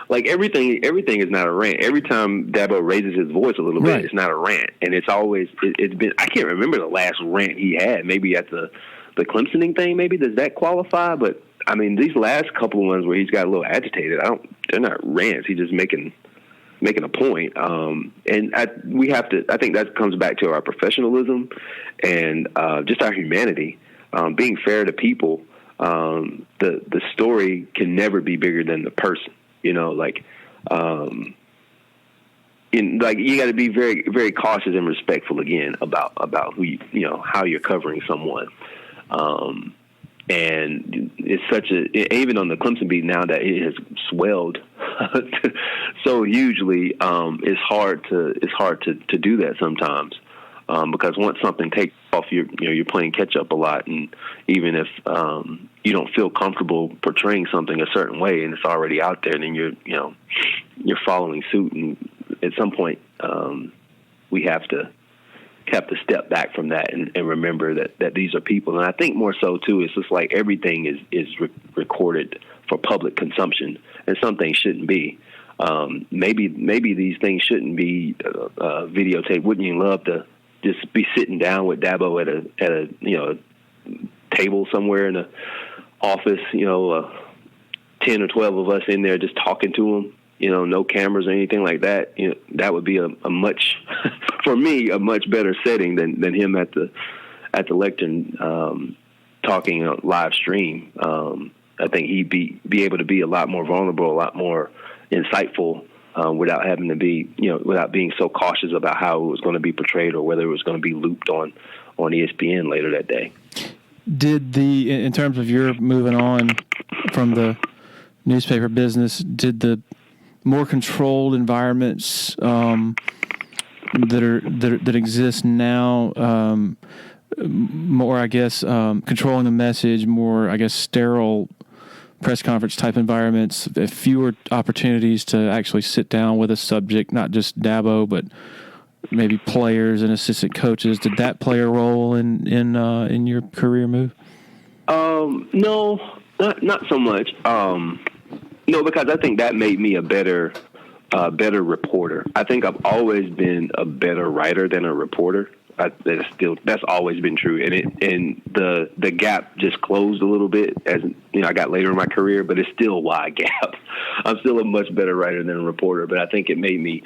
Speaker 2: Like everything is not a rant. Every time Dabo raises his voice a little bit, it's not a rant, and it's always it's been. I can't remember the last rant he had. Maybe at the Clemsoning thing. Maybe does that qualify? But I mean, these last couple of ones where he's got a little agitated, they're not rants. He's just making a point. And we have to. I think that comes back to our professionalism and just our humanity, being fair to people. The story can never be bigger than the person. You got to be very, very cautious and respectful again about who how you're covering someone. And it's even on the Clemson beat now that it has swelled so hugely. It's hard to do that sometimes. Because once something takes off, you're playing catch up a lot, and even if you don't feel comfortable portraying something a certain way, and it's already out there, then you're following suit, and at some point we have to step back from that and remember that these are people, and I think more so too, it's just like everything is recorded for public consumption, and some things shouldn't be. Maybe these things shouldn't be videotaped. Wouldn't you love to just be sitting down with Dabo at a table somewhere in the office, 10 or 12 of us in there just talking to him, no cameras or anything like that. That would be a much, for me, a much better setting than him at the lectern talking live stream. I think he'd be able to be a lot more vulnerable, a lot more insightful. Without having to be, without being so cautious about how it was going to be portrayed or whether it was going to be looped on ESPN later that day.
Speaker 1: In terms of your moving on from the newspaper business, did the more controlled environments that exist now, more, I guess, controlling the message, more, I guess, sterile press conference type environments, fewer opportunities to actually sit down with a subject, not just Dabo, but maybe players and assistant coaches. Did that play a role in your career move?
Speaker 2: No, not so much. No, because I think that made me a better reporter. I think I've always been a better writer than a reporter. That's always been true, and the gap just closed a little bit as I got later in my career, but it's still a wide gap. I'm still a much better writer than a reporter, but I think it made me,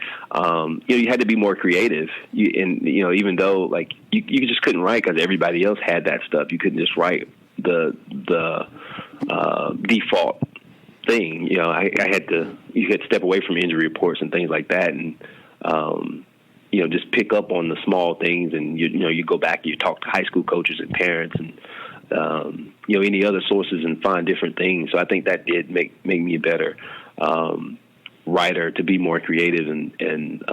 Speaker 2: you had to be more creative, even though like you just couldn't write because everybody else had that stuff. You couldn't just write the default thing. You know, you had to step away from injury reports and things like that, and you know, just pick up on the small things, and you go back and you talk to high school coaches and parents and you know, any other sources and find different things. So I think that did make me a better writer, to be more creative and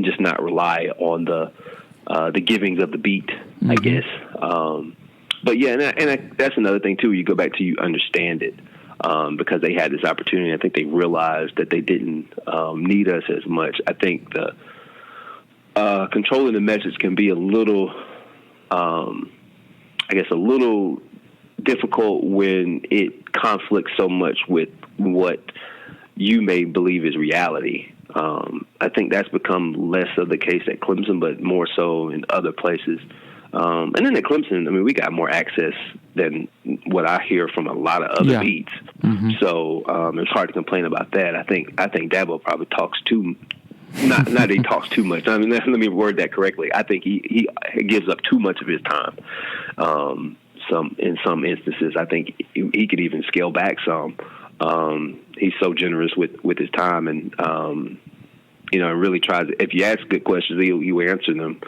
Speaker 2: just not rely on the givings of the beat, I guess. But yeah, and that's another thing too. You go back to, you understand it. Because they had this opportunity, I think they realized that they didn't need us as much. I think the controlling the message can be a little, I guess, a little difficult when it conflicts so much with what you may believe is reality. I think that's become less of the case at Clemson, but more so in other places. And then at Clemson, I mean, we got more access than what I hear from a lot of other beats. So it's hard to complain about that. I think Dabo probably talks too. Not that he talks too much. I mean, let me word that correctly. I think he gives up too much of his time. In some instances, I think he could even scale back some. He's so generous with his time, and you know, really tries. If you ask good questions, he'll answer them.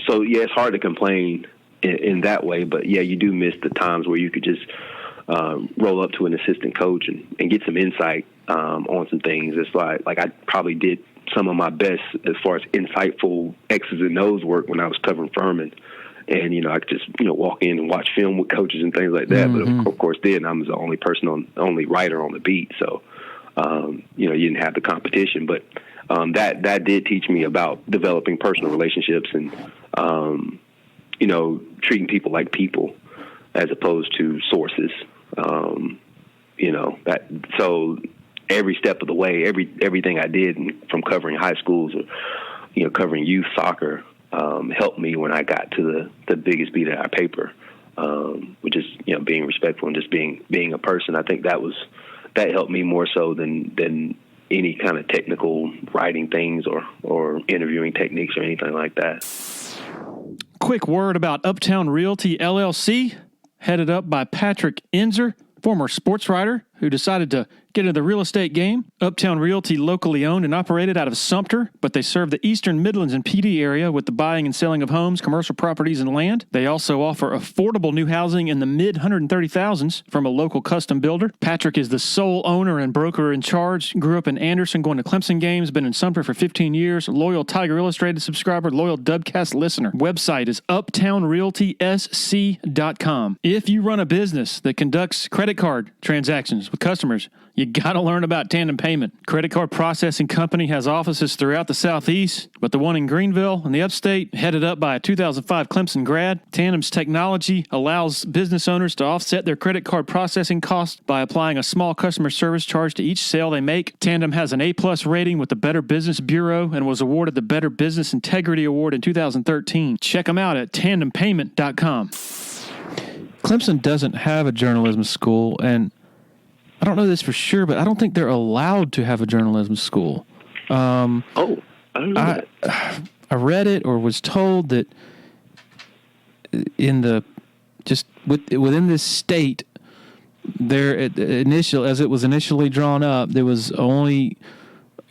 Speaker 2: So yeah, it's hard to complain in that way, but yeah, you do miss the times where you could just roll up to an assistant coach and get some insight on some things. It's like I probably did some of my best as far as insightful X's and O's work when I was covering Furman. And, you know, I could just, you know, walk in and watch film with coaches and things like that. But of course, then I was the only writer on the beat. So, you know, you didn't have the competition, but that did teach me about developing personal relationships and, you know, treating people like people as opposed to sources. You know, so every step of the way, everything I did from covering high schools or, you know, covering youth soccer, helped me when I got to the biggest beat of our paper, which is, you know, being respectful and just being a person. I think that helped me more so than any kind of technical writing things or interviewing techniques or anything like that.
Speaker 1: Quick word about Uptown Realty LLC, headed up by Patrick Enzer, former sports writer who decided to get into the real estate game. Uptown Realty, locally owned and operated out of Sumter, but they serve the Eastern Midlands and PD area with the buying and selling of homes, commercial properties, and land. They also offer affordable new housing in the mid-130,000s from a local custom builder. Patrick is the sole owner and broker in charge. Grew up in Anderson, going to Clemson games, been in Sumter for 15 years, loyal Tiger Illustrated subscriber, loyal Dubcast listener. Website is uptownrealtysc.com. If you run a business that conducts credit card transactions with customers, you got to learn about Tandem Payment. Credit card processing company has offices throughout the Southeast, but the one in Greenville in the upstate, headed up by a 2005 Clemson grad. Tandem's technology allows business owners to offset their credit card processing costs by applying a small customer service charge to each sale they make. Tandem has an A+ rating with the Better Business Bureau and was awarded the Better Business Integrity Award in 2013. Check them out at tandempayment.com. Clemson doesn't have a journalism school, and I don't know this for sure, but I don't think they're allowed to have a journalism school.
Speaker 2: I don't know that.
Speaker 1: I read it or was told that within this state, as it was initially drawn up, you're only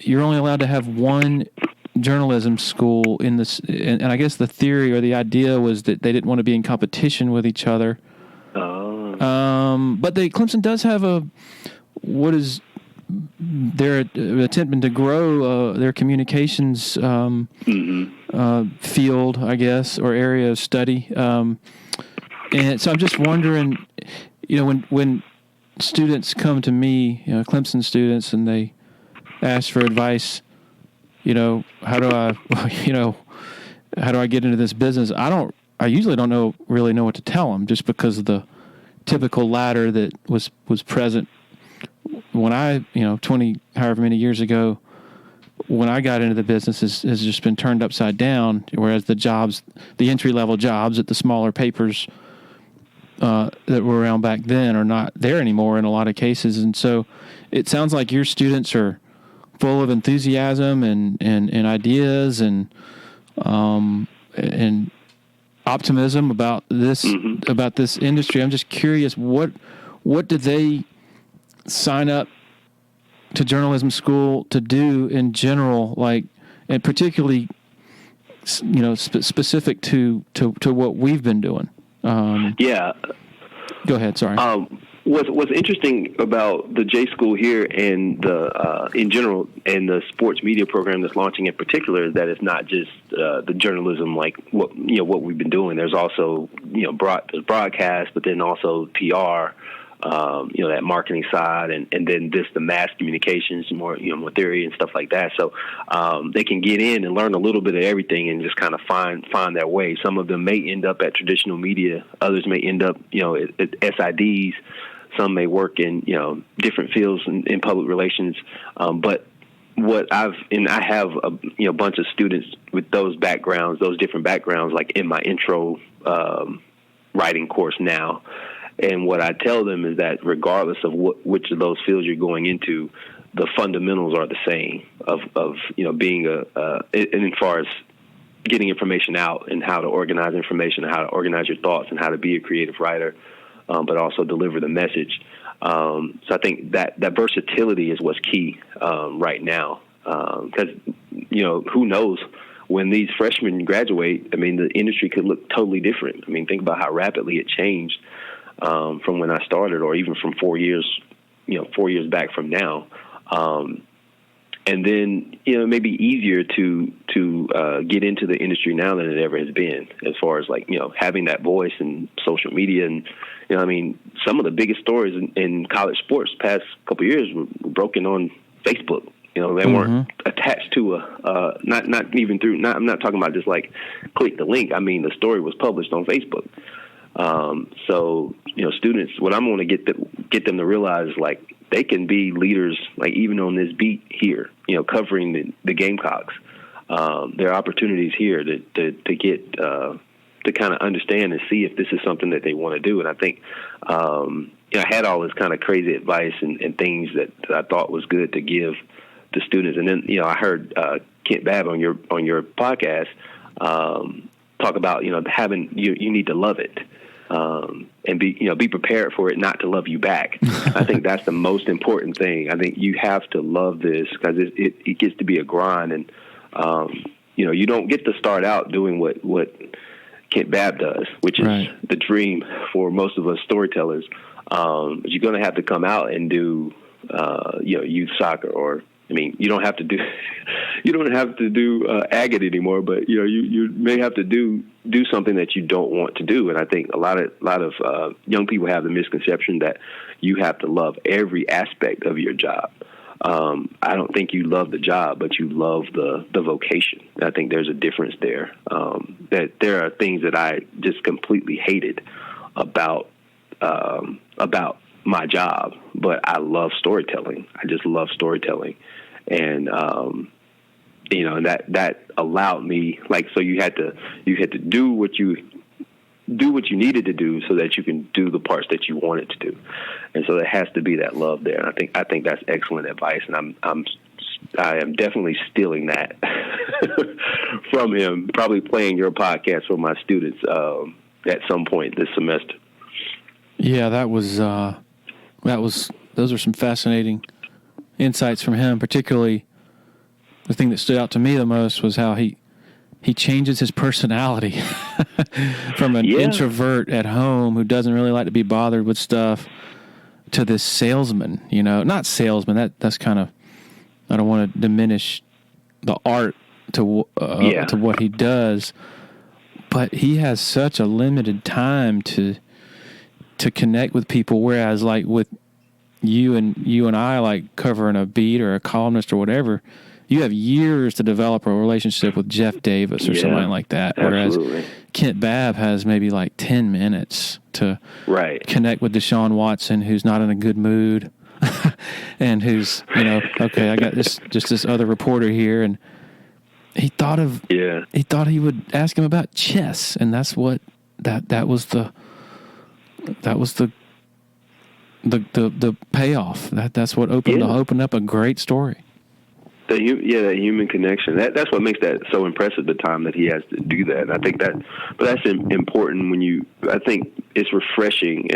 Speaker 1: allowed to have one journalism school in this, and I guess the theory or the idea was that they didn't want to be in competition with each other. But Clemson does have they're attempting to grow their communications field, I guess, or area of study. And so I'm just wondering, you know, when students come to me, you know, Clemson students, and they ask for advice, you know, how do I get into this business? I usually don't really know what to tell them, just because of the typical ladder that was present when I, 20 however many years ago, when I got into the business has just been turned upside down, whereas the entry-level jobs at the smaller papers that were around back then are not there anymore in a lot of cases. And so it sounds like your students are full of enthusiasm and ideas and optimism about this industry. I'm just curious, what do they sign up to journalism school to do in general, like, and particularly, specific to what we've been doing?
Speaker 2: Yeah.
Speaker 1: Go ahead. Sorry.
Speaker 2: What's interesting about the J School here and the in general and the sports media program that's launching in particular is that it's not just the journalism like what we've been doing. There's also broadcast, but then also PR, that marketing side, and then just the mass communications, more theory and stuff like that. So they can get in and learn a little bit of everything and just kind of find their way. Some of them may end up at traditional media. Others may end up at SIDs. Some may work in different fields in public relations. But I have a bunch of students with those backgrounds, those different backgrounds, like in my intro writing course now. And what I tell them is that regardless of which of those fields you're going into, the fundamentals are the same of being and as far as getting information out and how to organize information, and how to organize your thoughts, and how to be a creative writer, but also deliver the message. So I think that versatility is what's key right now, because who knows when these freshmen graduate? I mean, the industry could look totally different. I mean, think about how rapidly it changed. From when I started, or even from 4 years back from now. And then, it may be easier to get into the industry now than it ever has been, as far as having that voice and social media. And, some of the biggest stories in college sports past couple of years were broken on Facebook. They weren't attached to not even through, I'm not talking about just like click the link. I mean, the story was published on Facebook. So, students, what I'm going to get them to realize, like, they can be leaders, like, even on this beat here, covering the Gamecocks. There are opportunities here to get, to kind of understand and see if this is something that they want to do. And I think, I had all this kind of crazy advice and things that I thought was good to give to students. And then, I heard, Kent Babb on your podcast, talk about, having, you need to love it. And be prepared for it not to love you back. I think that's the most important thing. I think you have to love this, because it gets to be a grind, and you don't get to start out doing what Kent Babb does, which is the dream for most of us storytellers. But you're going to have to come out and do youth soccer, or you don't have to do agate anymore, but you may have to do something that you don't want to do. And I think a lot of young people have the misconception that you have to love every aspect of your job. I don't think you love the job, but you love the vocation. I think there's a difference there. That there are things that I just completely hated about my job, but I love storytelling. I just love storytelling. And, and that allowed me, like, so you had to do what you needed to do so that you can do the parts that you wanted to do. And so there has to be that love there. And I think that's excellent advice. And I am definitely stealing that from him, probably playing your podcast for my students, at some point this semester.
Speaker 1: Yeah, those are some fascinating insights from him. Particularly, the thing that stood out to me the most was how he changes his personality from an introvert at home who doesn't really like to be bothered with stuff to this salesman. Not salesman. That's kind of, I don't want to diminish the art to what he does, but he has such a limited time to connect with people. Whereas, like, with you and I, like, covering a beat or a columnist or whatever, you have years to develop a relationship with Jeff Davis or something like that.
Speaker 2: Absolutely.
Speaker 1: Whereas Kent Babb has maybe like 10 minutes to connect with Deshaun Watson, who's not in a good mood, and who's, okay, I got this other reporter here, and he thought he would ask him about chess, and that's what that was the payoff. That's what opened up a great story.
Speaker 2: That human connection. That's what makes that so impressive. The time that he has to do that, and I think that, but that's important when you. I think it's refreshing.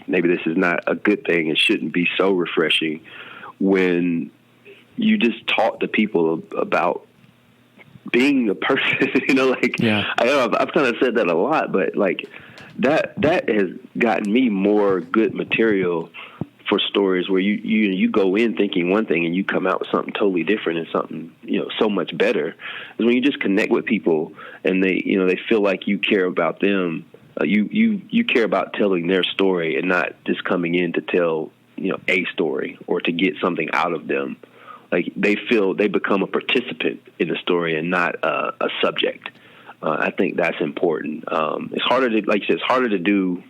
Speaker 2: Maybe this is not a good thing. It shouldn't be so refreshing when you just talk to people about being a person. I've kind of said that a lot, but like that has gotten me more good material for stories where you go in thinking one thing and you come out with something totally different and something so much better. Is when you just connect with people and they feel like you care about them. You care about telling their story and not just coming in to tell a story or to get something out of them. Like they become a participant in the story and not a subject. I think that's important. It's harder to, like you said, it's harder to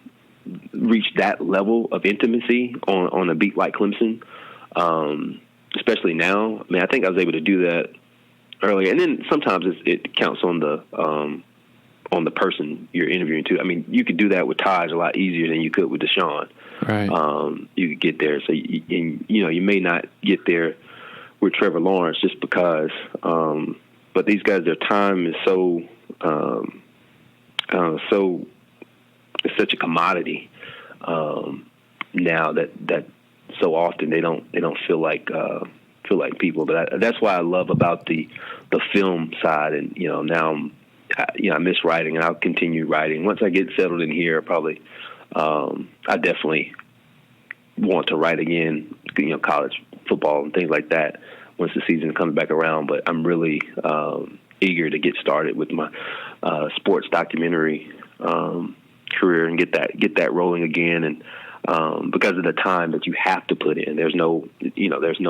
Speaker 2: reach that level of intimacy on a beat like Clemson, especially now. I mean, I think I was able to do that earlier, and then sometimes it counts on the person you're interviewing too. I mean, you could do that with Taj a lot easier than you could with Deshaun.
Speaker 1: Right.
Speaker 2: You could get there, so you may not get there with Trevor Lawrence just because. But these guys, their time is so it's such a commodity now that so often they don't feel like people. But that's why I love about the film side. And now I miss writing, and I'll continue writing once I get settled in here. Probably I definitely want to write again. College football and things like that once the season comes back around. But I'm really eager to get started with my sports documentary career and get that rolling again. And because of the time that you have to put in, there's no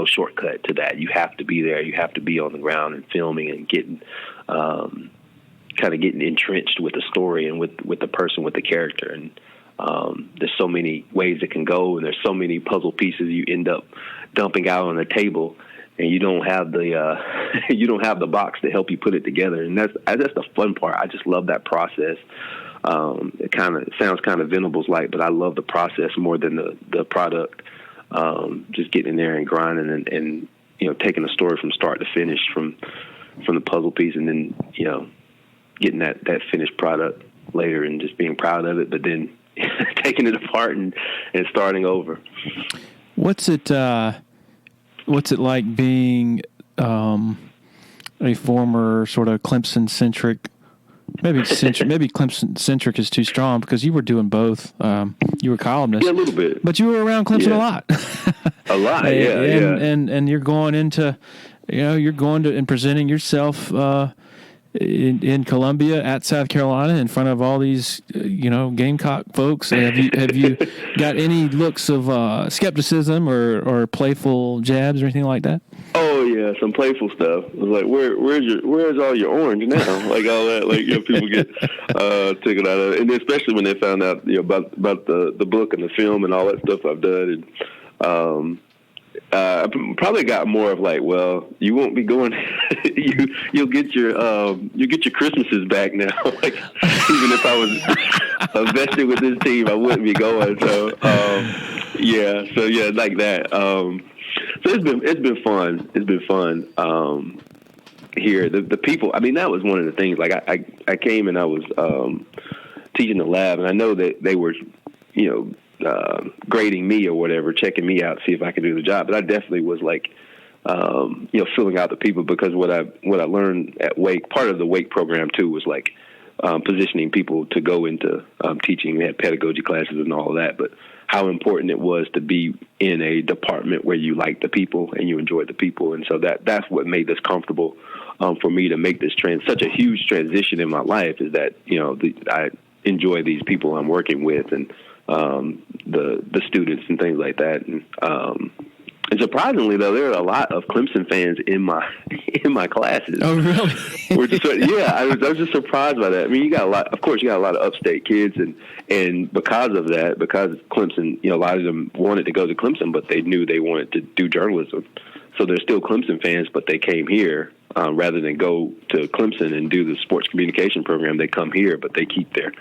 Speaker 2: shortcut to that. You have to be there. You have to be on the ground and filming and getting entrenched with the story and with the person, with the character. And there's so many ways it can go, and there's so many puzzle pieces you end up dumping out on the table, and you don't have the box to help you put it together. And that's the fun part. I just love that process. It sounds kind of Venables-like, but I love the process more than the product. Just getting in there and grinding and taking a story from start to finish, from the puzzle piece, and then getting that finished product later and just being proud of it, but then taking it apart and starting over.
Speaker 1: What's it like being a former sort of Clemson-centric? Maybe Clemson-centric is too strong because you were doing both. You were columnist.
Speaker 2: Yeah, a little bit.
Speaker 1: But you were around Clemson a lot.
Speaker 2: A lot, yeah.
Speaker 1: And you're going into, and presenting yourself in Columbia at South Carolina in front of all these, Gamecock folks. Have you got any looks of skepticism or playful jabs or anything like that?
Speaker 2: Oh yeah, some playful stuff. It was like, where's all your orange now? Like all that, like people get tickled out of it, and especially when they found out about the book and the film and all that stuff I've done. And I probably got more of like, well, you won't be going. You'll get your Christmases back now. Like even if I was vested with this team, I wouldn't be going. So like that. So it's been fun. It's been fun here. The people. I mean, that was one of the things. Like I came and I was teaching the lab, and I know that they were, grading me or whatever, checking me out, see if I could do the job. But I definitely was like, filling out the people, because what I learned at Wake, part of the Wake program too, was like positioning people to go into teaching. We had pedagogy classes and all of that, but how important it was to be in a department where you like the people and you enjoy the people. And so that's what made this comfortable for me to make this such a huge transition in my life, is that, I enjoy these people I'm working with and the students and things like that. And surprisingly, though, there are a lot of Clemson fans in my classes.
Speaker 1: Oh, really?
Speaker 2: I was just surprised by that. I mean, you got a lot of upstate kids, and because of that, because Clemson, a lot of them wanted to go to Clemson, but they knew they wanted to do journalism. So they're still Clemson fans, but they came here rather than go to Clemson and do the sports communication program. They come here, but they keep their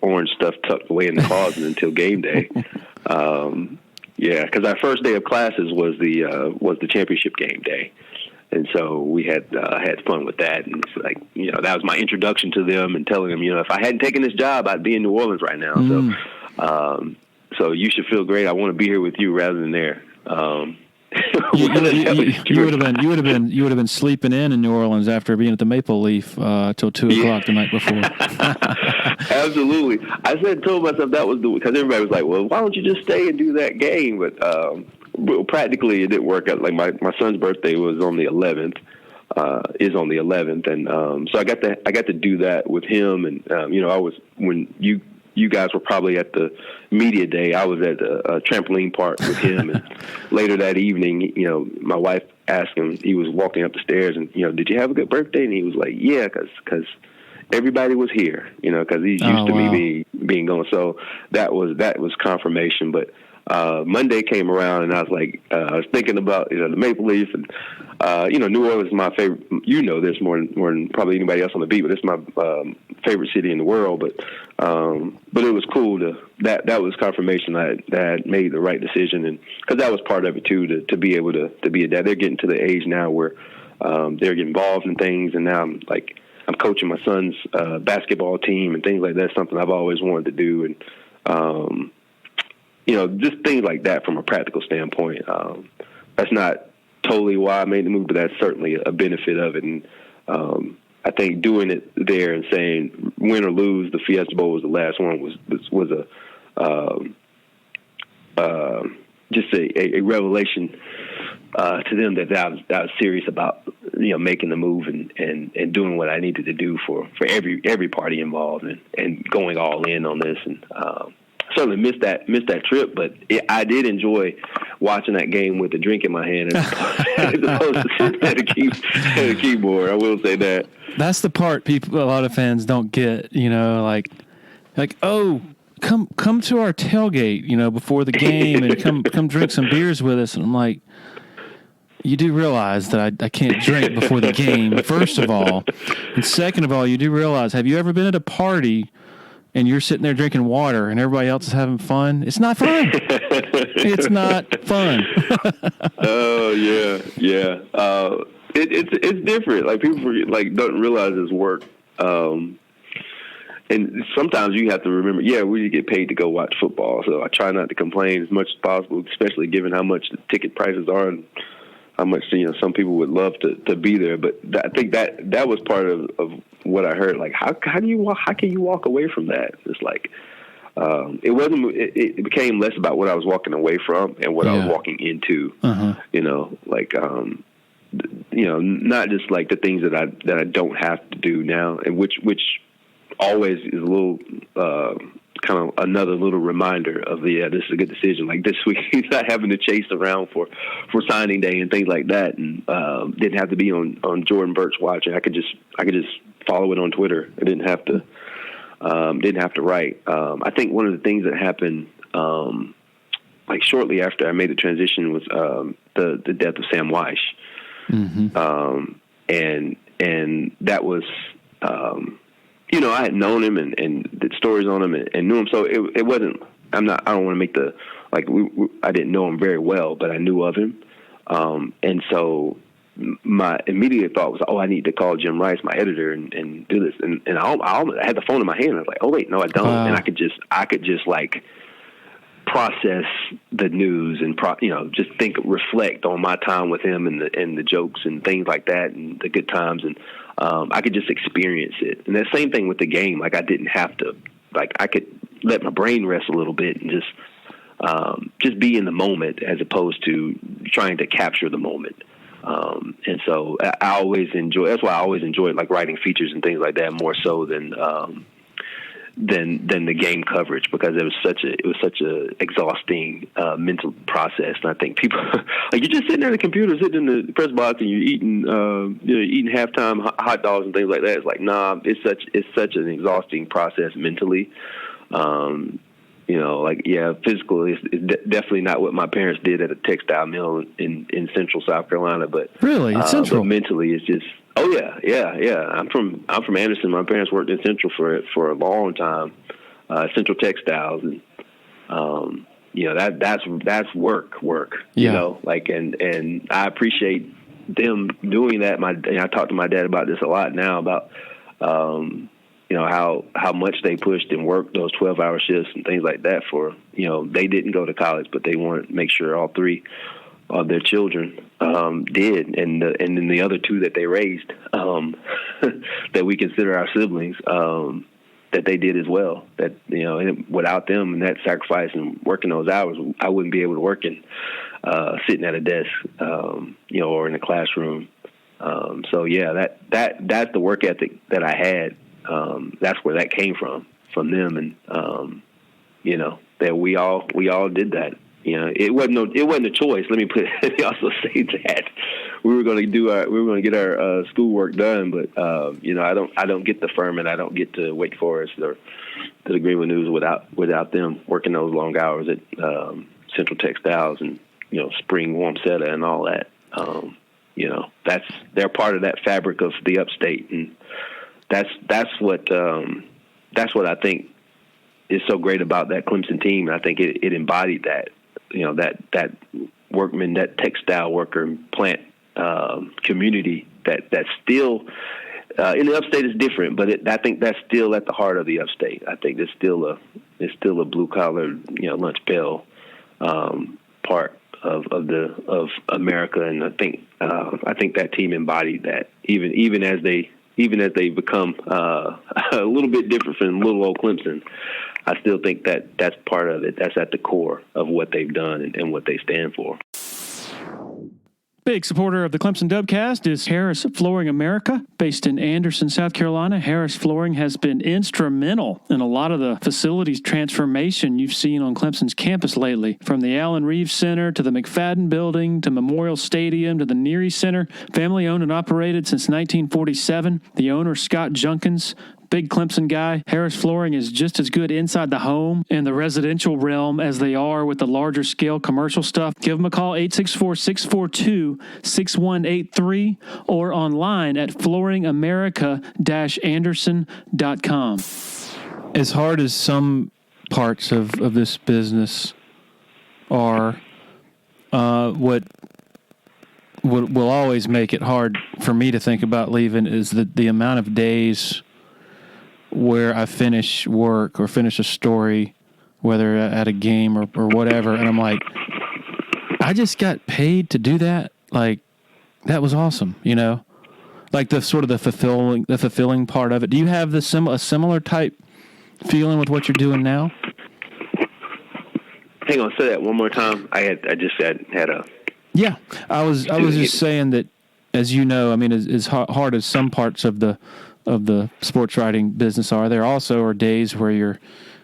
Speaker 2: orange stuff tucked away in the closet until game day. Yeah, because our first day of classes was the championship game day, and so we had fun with that. And it's like, that was my introduction to them and telling them, if I hadn't taken this job, I'd be in New Orleans right now. So you should feel great. I want to be here with you rather than there.
Speaker 1: You would have been sleeping in New Orleans after being at the Maple Leaf till 2:00 the night before.
Speaker 2: Absolutely. told myself that was because everybody was like, well, why don't you just stay and do that game? But practically it didn't work out. Like my son's birthday was on the 11th. Is on the 11th, and so I got to do that with him. And I was when you guys were probably at the media day. I was at a trampoline park with him, and later that evening, my wife asked him. He was walking up the stairs, and did you have a good birthday? And he was like, yeah, because everybody was here, because he's used to me being gone. So that was confirmation. But Monday came around, and I was like, I was thinking about the Maple Leaf, and New Orleans is my favorite. This more than probably anybody else on the beat, but it's my favorite city in the world. But it was cool that was confirmation that I had made the right decision, and because that was part of it too, to be able to be a dad. They're getting to the age now where they're getting involved in things, and now I'm coaching my son's basketball team and things like that. Something I've always wanted to do, and just things like that from a practical standpoint. That's not totally why I made the move, but that's certainly a benefit of it. And I think doing it there and saying win or lose, the Fiesta Bowl was the last one was just a revelation to them that I was serious about making the move and doing what I needed to do for every party involved and going all in on this. And certainly missed that trip, but I did enjoy watching that game with a drink in my hand as opposed to sitting at a keyboard. I will say that.
Speaker 1: That's the part a lot of fans don't get. Like oh, come to our tailgate, before the game, and come drink some beers with us. And I'm like, you do realize that I can't drink before the game, first of all, and second of all, you do realize, have you ever been at a party and you're sitting there drinking water and everybody else is having fun? It's not fun. It's not fun.
Speaker 2: Oh, yeah. It's different. Like, people don't realize it's work. And sometimes you have to remember, we get paid to go watch football. So I try not to complain as much as possible, especially given how much the ticket prices are and how much, some people would love to be there. But I think that was part of what I heard. Like, how can you walk away from that? It's like, it became less about what I was walking away from and what I was walking into, not just like the things that I don't have to do now, and which always is a little, kind of another little reminder of this is a good decision. Like this week, he's not having to chase around for signing day and things like that, and didn't have to be on Jordan Burch watching. I could just follow it on Twitter. I didn't have to write. I think one of the things that happened, like shortly after I made the transition, was the death of Sam Weish, and that was. I had known him and did stories on him and knew him. So it wasn't, I don't want to make I didn't know him very well, but I knew of him. And so my immediate thought was, I need to call Jim Rice, my editor, and do this. And I had the phone in my hand. I was like, oh wait, no, I don't. And I could just like process the news and just reflect on my time with him and the jokes and things like that and the good times, and I could just experience it. And the same thing with the game. Like I didn't have to, I could let my brain rest a little bit and just be in the moment as opposed to trying to capture the moment. And so I always enjoy. That's why I always enjoyed like writing features and things like that more so than the game coverage, because it was such a exhausting mental process. And I think people like you're just sitting there at the computer, sitting in the press box, and you're eating halftime hot dogs and things like that. It's like, nah, it's such an exhausting process mentally. Physical is definitely not what my parents did at a textile mill in Central South Carolina. But
Speaker 1: really, Central.
Speaker 2: But mentally, it's just. Oh yeah. I'm from Anderson. My parents worked in Central for a long time, Central Textiles, and that's work, you know, like, and I appreciate them doing that. I talk to my dad about this a lot now about, how much they pushed and worked those 12-hour shifts and things like that for, they didn't go to college, but they wanted to make sure all three of their children did, and then the other two that they raised that we consider our siblings, that they did as well. That, and without them and that sacrifice and working those hours, I wouldn't be able to work in sitting at a desk, or in a classroom. So yeah, that's the work ethic that I had. That's where that came from them, and that we all did that. It wasn't a choice. Let me also say that we were going to get our schoolwork done, but I don't get the Furman, I don't get to Wake Forest or to the Greenwood News without them working those long hours at Central Textiles and Spring Warmsetta and all that. They're part of that fabric of the upstate, and that's what I think is so great about that Clemson team. I think it embodied that. That workman, that textile worker, plant community that still in the upstate is different, but I think that's still at the heart of the upstate. I think it's still a blue collar, lunch pail part of America, and I think that team embodied that. Even as they become a little bit different from little old Clemson, I still think that that's part of it. That's at the core of what they've done and what they stand for.
Speaker 1: Big supporter of the Clemson Dubcast is Harris Flooring America. Based in Anderson, South Carolina, Harris Flooring has been instrumental in a lot of the facilities transformation you've seen on Clemson's campus lately. From the Allen Reeves Center to the McFadden Building to Memorial Stadium to the Neary Center. Family owned and operated since 1947. The owner, Scott Junkins, big Clemson guy. Harris Flooring is just as good inside the home and the residential realm as they are with the larger scale commercial stuff. Give them a call, 864-642-6183, or online at flooringamerica-anderson.com. As hard as some parts of this business are, what will always make it hard for me to think about leaving is the amount of days where I finish work or finish a story, whether at a game or whatever, and I'm like, I just got paid to do that. Like, that was awesome, like the sort of the fulfilling part of it. Do you have a similar type feeling with what you're doing now?
Speaker 2: Hang on, say that one more time. I just had a.
Speaker 1: Yeah, I was just saying that, as you know, I mean, as hard as some parts of the sports writing business are, there also are days where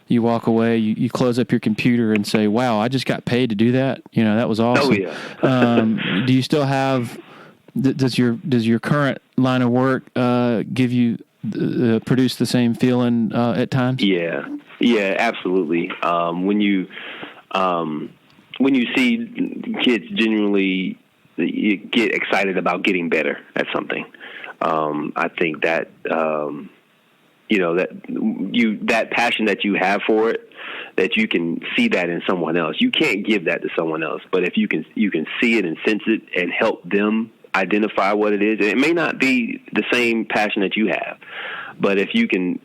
Speaker 1: you walk away, you close up your computer and say, wow, I just got paid to do that. That was awesome.
Speaker 2: Oh, yeah.
Speaker 1: Do you still have, does your current line of work give you, produce the same feeling at times?
Speaker 2: Yeah, absolutely. When you see kids genuinely get excited about getting better at something, I think that that passion that you have for it, that you can see that in someone else. You can't give that to someone else, but if you can see it and sense it and help them identify what it is, and it may not be the same passion that you have, but if you can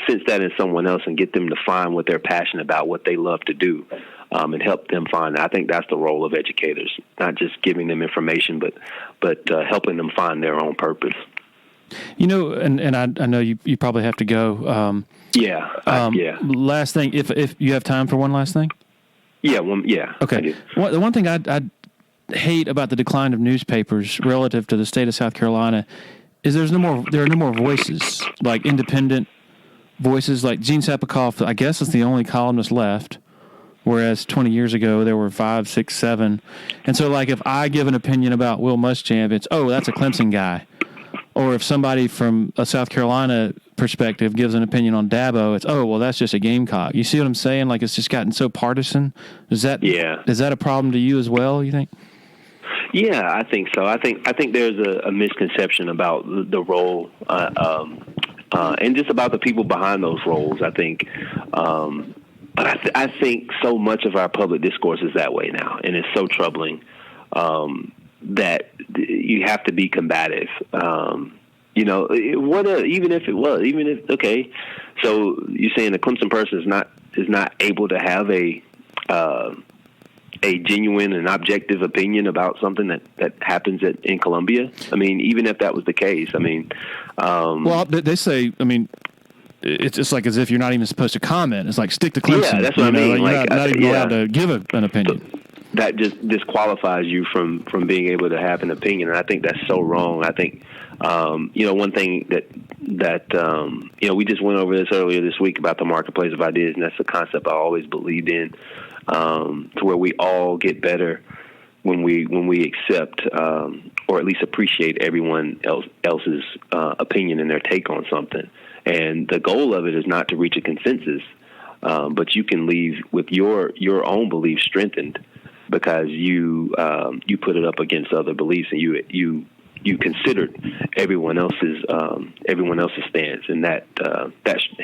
Speaker 2: sense that in someone else and get them to find what they're passionate about, what they love to do, and help them find. I think that's the role of educators, not just giving them information, but helping them find their own purpose.
Speaker 1: And I know you probably have to go.
Speaker 2: Yeah.
Speaker 1: Last thing, if you have time for one last thing.
Speaker 2: Yeah. Yeah.
Speaker 1: Okay. The one thing I hate about the decline of newspapers relative to the state of South Carolina is there are no more voices, like independent voices. Like Gene Sapikoff, I guess, is the only columnist left. Whereas 20 years ago, there were 5, 6, 7. And so, like, if I give an opinion about Will Muschamp, it's, oh, that's a Clemson guy. Or if somebody from a South Carolina perspective gives an opinion on Dabo, it's, oh, well, that's just a Gamecock. You see what I'm saying? Like, it's just gotten so partisan. Is that a problem to you as well, you think?
Speaker 2: Yeah, I think so. I think there's a misconception about the role and just about the people behind those roles. I think But I think so much of our public discourse is that way now, and it's so troubling that you have to be combative. Even if okay, so you're saying the Clemson person is not able to have a genuine and objective opinion about something that happens in Columbia? I mean, even if that was the case, I mean,
Speaker 1: well, they say, I mean, it's like as if you're not even supposed to comment. It's like stick to Clemson.
Speaker 2: Yeah, that's what I mean.
Speaker 1: Like, you're not even allowed to give an opinion.
Speaker 2: So that just disqualifies you from being able to have an opinion, and I think that's so wrong. I think, one thing that we just went over this earlier this week about the marketplace of ideas, and that's a concept I always believed in, to where we all get better when we accept or at least appreciate everyone else's opinion and their take on something. And the goal of it is not to reach a consensus, but you can leave with your own beliefs strengthened because you put it up against other beliefs, and you considered everyone else's stance, and that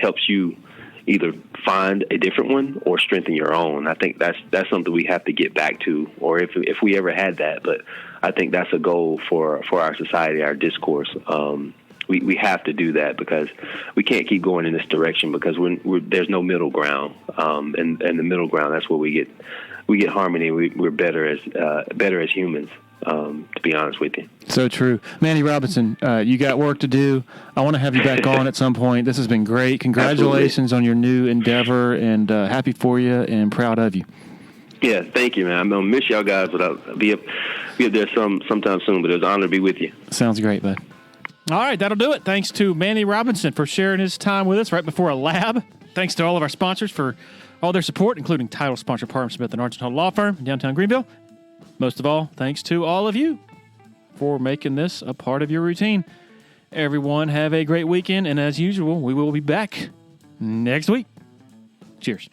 Speaker 2: helps you either find a different one or strengthen your own. I think that's something we have to get back to, or if we ever had that. But I think that's a goal for our society, our discourse. We have to do that because we can't keep going in this direction because there's no middle ground. And the middle ground, that's where we get harmony. We're better as humans. To be honest with you.
Speaker 1: So true. Manie Robinson, you got work to do. I want to have you back on at some point. This has been great. Congratulations on your new endeavor, and happy for you and proud of you.
Speaker 2: Yeah, thank you, man. I'm going to miss y'all guys, but I'll be up there sometime soon, but it was an honor to be with you.
Speaker 1: Sounds great, bud. All right, that'll do it. Thanks to Manie Robinson for sharing his time with us right before a lab. Thanks to all of our sponsors for all their support, including title sponsor Parham Smith and Argentine Law Firm in downtown Greenville. Most of all, thanks to all of you for making this a part of your routine. Everyone have a great weekend, and as usual, we will be back next week. Cheers.